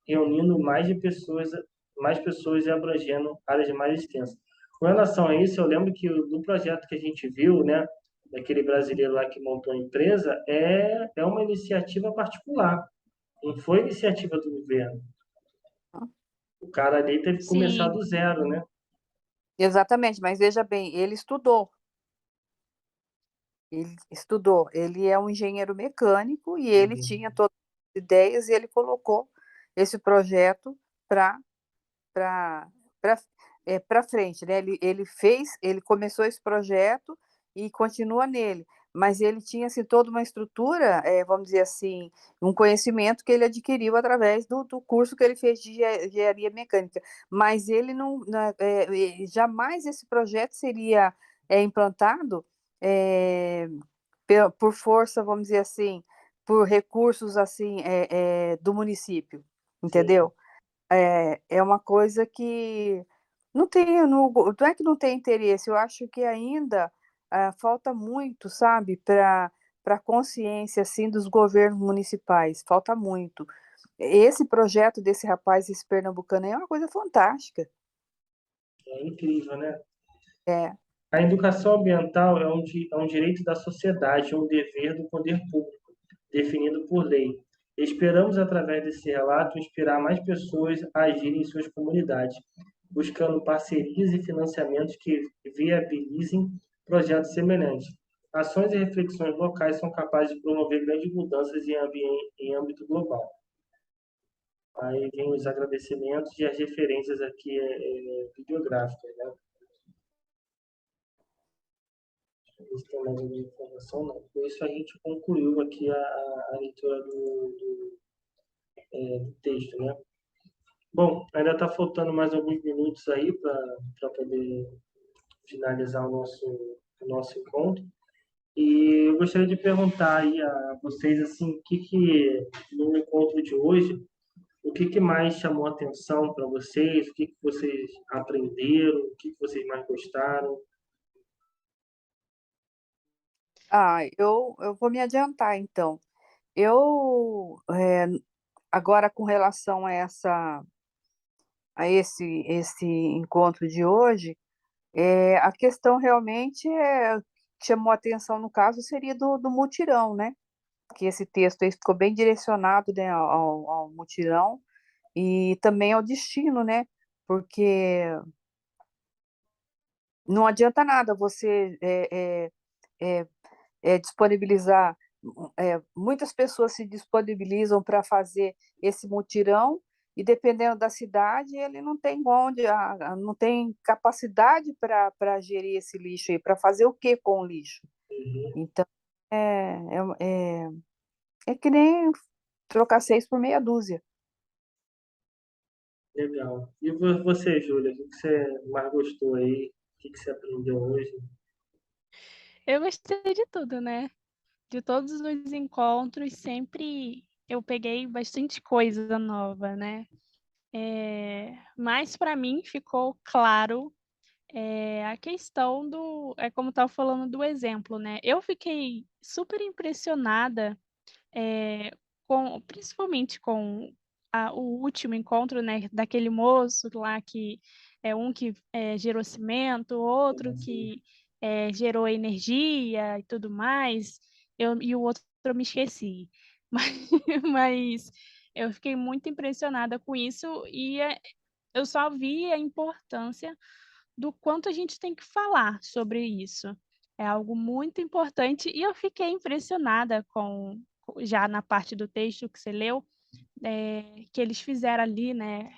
reunindo mais pessoas e abrangendo áreas mais extensas. Com relação a isso, eu lembro que do projeto que a gente viu, né, daquele brasileiro lá que montou a empresa, é uma iniciativa particular. Não foi iniciativa do governo. O cara ali teve que começar Sim, do zero, né? Exatamente, mas veja bem, ele estudou, ele é um engenheiro mecânico e ele Uhum. tinha todas as ideias e ele colocou esse projeto para para frente, né? Ele começou esse projeto e continua nele, mas ele tinha assim toda uma estrutura, vamos dizer assim, um conhecimento que ele adquiriu através do curso que ele fez de engenharia mecânica, mas ele jamais esse projeto seria implantado é, por força, vamos dizer assim, por recursos assim do município, Sim, entendeu? É uma coisa que não é que não tem interesse, eu acho que ainda falta muito, sabe, para a consciência assim, dos governos municipais, falta muito. Esse projeto desse rapaz, esse pernambucano, aí é uma coisa fantástica. é incrível, né? É, A educação ambiental é um direito da sociedade, um dever do poder público, definido por lei. Esperamos, através desse relato, inspirar mais pessoas a agirem em suas comunidades, buscando parcerias e financiamentos que viabilizem projetos semelhantes. Ações e reflexões locais são capazes de promover grandes mudanças em âmbito global. Aí vem os agradecimentos e as referências aqui bibliográficas, né? Eles têm mais alguma informação? Não. Com isso, a gente concluiu aqui a leitura do texto, né? Bom, ainda está faltando mais alguns minutos aí para poder finalizar o nosso encontro. E eu gostaria de perguntar aí a vocês, assim, no encontro de hoje, o que mais chamou a atenção para vocês, o que vocês aprenderam, o que vocês mais gostaram? eu vou me adiantar, então. Eu, agora, com relação a esse encontro de hoje, a questão realmente que chamou a atenção, no caso, seria do mutirão, né? Que esse texto aí ficou bem direcionado, né, ao mutirão e também ao destino, né? Porque não adianta nada você é, disponibilizar, muitas pessoas se disponibilizam para fazer esse mutirão e dependendo da cidade, ele não tem não tem capacidade para gerir esse lixo aí, para fazer o que com o lixo? Então, é, é, é, é que nem trocar 6 por meia dúzia. Legal. E você, Júlia, o que você mais gostou aí? O que você aprendeu hoje? eu gostei de tudo, né? De todos os encontros, sempre eu peguei bastante coisa nova, né? Mas para mim ficou claro a questão é como estava falando do exemplo, né? Eu fiquei super impressionada, principalmente com o último encontro, né? Daquele moço lá que é um que gerou cimento, outro Assim, que gerou energia e tudo mais, e o outro eu me esqueci. Mas eu fiquei muito impressionada com isso e eu só vi a importância do quanto a gente tem que falar sobre isso. É algo muito importante e eu fiquei impressionada já na parte do texto que você leu, que eles fizeram ali, né?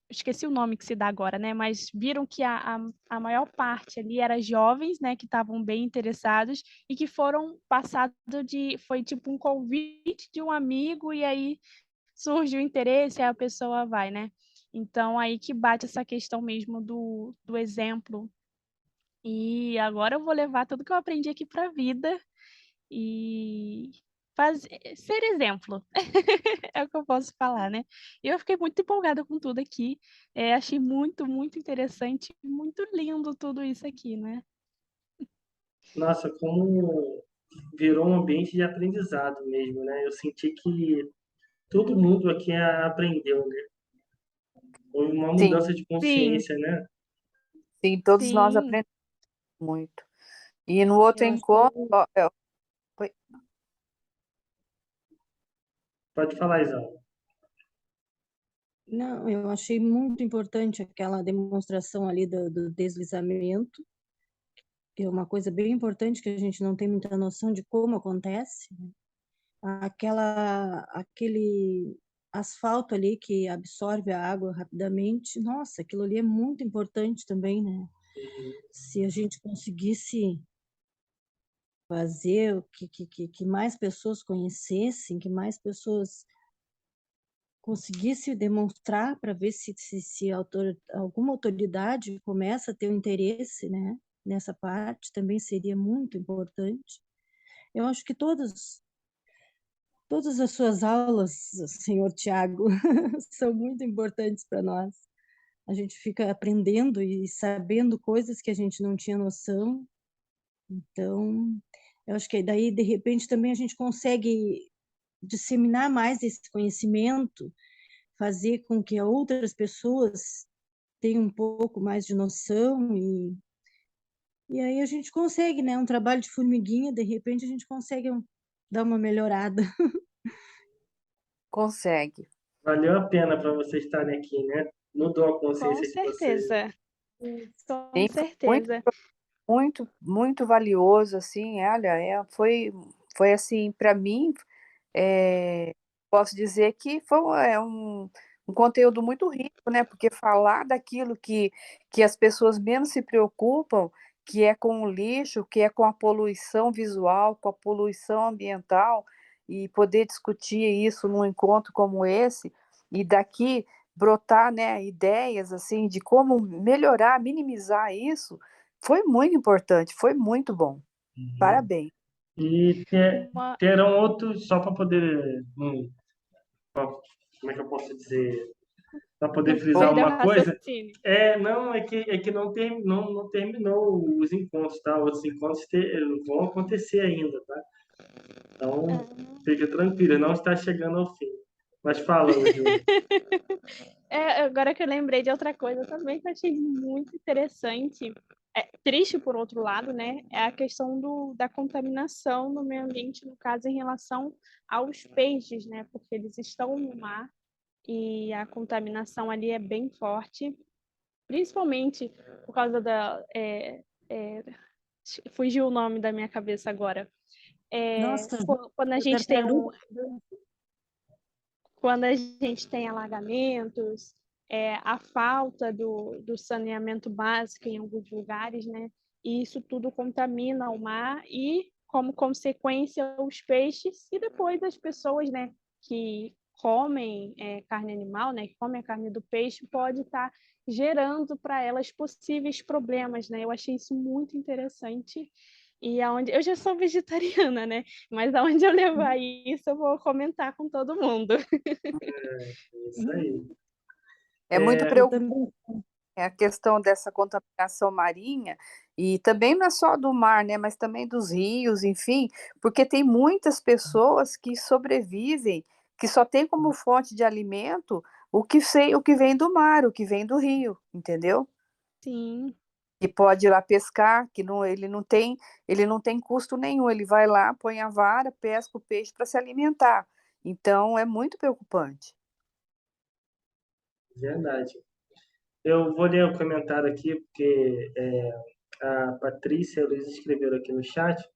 Esqueci o nome que se dá agora, né? Mas viram que a maior parte ali era jovens, né? Que estavam bem interessados e que foram passados foi tipo um convite de um amigo e aí surge o interesse, aí a pessoa vai, né? Então, aí que bate essa questão mesmo do exemplo. E agora eu vou levar tudo que eu aprendi aqui para a vida e ser exemplo. É o que eu posso falar, né? E eu fiquei muito empolgada com tudo aqui. Achei muito, muito interessante, muito lindo tudo isso aqui, né? nossa, como virou um ambiente de aprendizado mesmo, né? Eu senti que todo mundo aqui aprendeu, né? Houve uma Sim, mudança de Sim, consciência, né? sim, todos nós sim. aprendemos muito. E no outro Eu encontro, achei. ó, foi- Pode falar, Isa. Não, eu achei muito importante aquela demonstração ali do deslizamento, que é uma coisa bem importante que a gente não tem muita noção de como acontece. Aquele asfalto ali que absorve a água rapidamente, nossa, aquilo ali é muito importante também, né? Se a gente conseguisse fazer o que mais pessoas conhecessem, que mais pessoas conseguissem demonstrar para ver se alguma autoridade começa a ter um interesse, né, nessa parte, também seria muito importante. Eu acho que todas as suas aulas, senhor Tiago, são muito importantes para nós. A gente fica aprendendo e sabendo coisas que a gente não tinha noção. Então, eu acho que daí, de repente, também a gente consegue disseminar mais esse conhecimento, fazer com que outras pessoas tenham um pouco mais de noção e aí a gente consegue, né? Um trabalho de formiguinha, de repente a gente consegue dar uma melhorada. Consegue. Valeu a pena para vocês estarem aqui, né? Mudou a Com consciência de vocês. certeza, com Sim, foi muito, certeza. muito, muito valioso, assim, olha, foi assim, para mim, posso dizer que foi um conteúdo muito rico, né? Porque falar daquilo que as pessoas menos se preocupam, que é com o lixo, que é com a poluição visual, com a poluição ambiental, e poder discutir isso num encontro como esse, e daqui brotar, né, ideias assim de como melhorar, minimizar isso, foi muito importante, foi muito bom. Uhum. Parabéns. E Uma, terão outros, só para poder, como é que eu posso dizer, para poder não frisar perdeu o uma coisa, raciocínio. não, é que não terminou os encontros, tá? Outros encontros vão acontecer ainda, tá? Então, Ah. fique tranquilo, não está chegando ao fim. Mas fala, Ju. Agora que eu lembrei de outra coisa também que eu achei muito interessante, triste por outro lado, né? É a questão da contaminação no meio ambiente, no caso, em relação aos peixes, né? Porque eles estão no mar e a contaminação ali é bem forte, principalmente por causa fugiu o nome da minha cabeça agora. Nossa, Quando a gente tem tartaruga, quando a gente tem alagamentos, a falta do saneamento básico em alguns lugares, né? E isso tudo contamina o mar e, como consequência, os peixes e depois as pessoas, né, que comem carne animal, né, que comem a carne do peixe, pode estar gerando para elas possíveis problemas, né? Eu achei isso muito interessante. E aonde eu já sou vegetariana, né? Mas aonde eu levar isso, eu vou comentar com todo mundo. Isso aí. É muito eu preocupante também. a questão dessa contaminação marinha, e também não é só do mar, né, mas também dos rios, enfim, porque tem muitas pessoas que sobrevivem, que só tem como fonte de alimento o que vem do mar, o que vem do rio, entendeu? Sim. E pode ir lá pescar, que não, ele não tem custo nenhum, ele vai lá, põe a vara, pesca o peixe para se alimentar. Então é muito preocupante. Verdade. Eu vou ler o comentário aqui, porque a Patrícia e a Luiz escreveram aqui no chat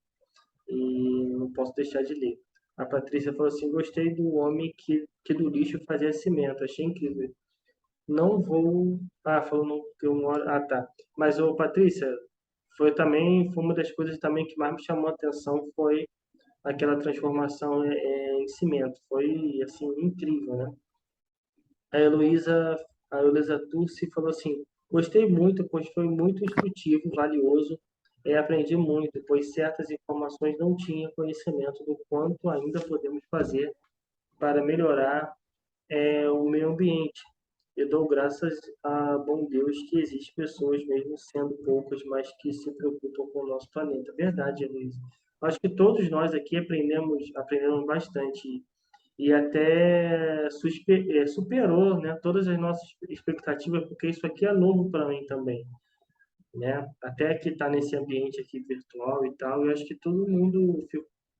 e não posso deixar de ler. A Patrícia falou assim: gostei do homem que do lixo fazia cimento, achei incrível. Não vou. Ah, falou que eu moro. Ah, tá. Mas, ô, Patrícia, foi uma das coisas também que mais me chamou a atenção foi aquela transformação em cimento. Foi, assim, incrível, né? A Heloísa, a Heloísa Turci falou assim: gostei muito, pois foi muito instrutivo, valioso. Aprendi muito, pois certas informações não tinha conhecimento do quanto ainda podemos fazer para melhorar o meio ambiente. Eu dou graças a bom Deus que existem pessoas, mesmo sendo poucas, mas que se preocupam com o nosso planeta. Verdade, Heloísa. Acho que todos nós aqui aprendemos bastante e até superou, né, todas as nossas expectativas, porque isso aqui é novo para mim também, né? Até que está nesse ambiente aqui virtual e tal, eu acho que todo mundo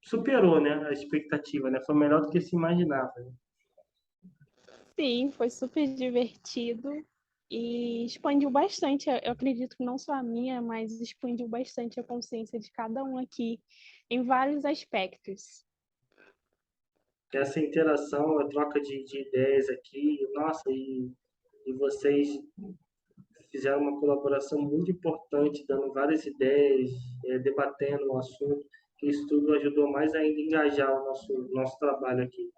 superou, né, a expectativa, né? Foi melhor do que se imaginava, né? Sim, foi super divertido e expandiu bastante. Eu acredito que não só a minha, mas expandiu bastante a consciência de cada um aqui em vários aspectos. Essa interação, a troca de ideias aqui, nossa, e vocês fizeram uma colaboração muito importante, dando várias ideias, debatendo o assunto, que isso tudo ajudou mais ainda a engajar o nosso trabalho aqui.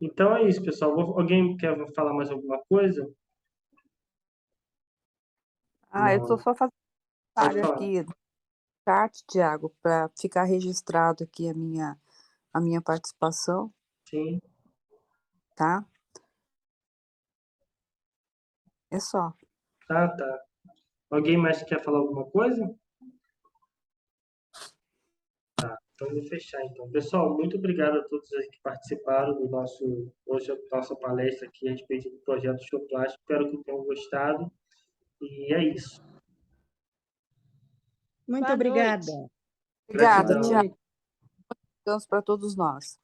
Então é isso, pessoal. Alguém quer falar mais alguma coisa? Eu estou Não, só fazendo um pode comentário falar. aqui no chat, Tiago, para ficar registrado aqui a minha participação, Sim. tá? É só. Tá. Alguém mais quer falar alguma coisa? Então, vou fechar, então. Pessoal, muito obrigado a todos que participaram hoje, a nossa palestra aqui a respeito do projeto Show Plástico. Espero que tenham gostado. E é isso. Muito Boa obrigada. noite. Obrigada, Boa Gratidão. Tiago. noite. Para todos nós.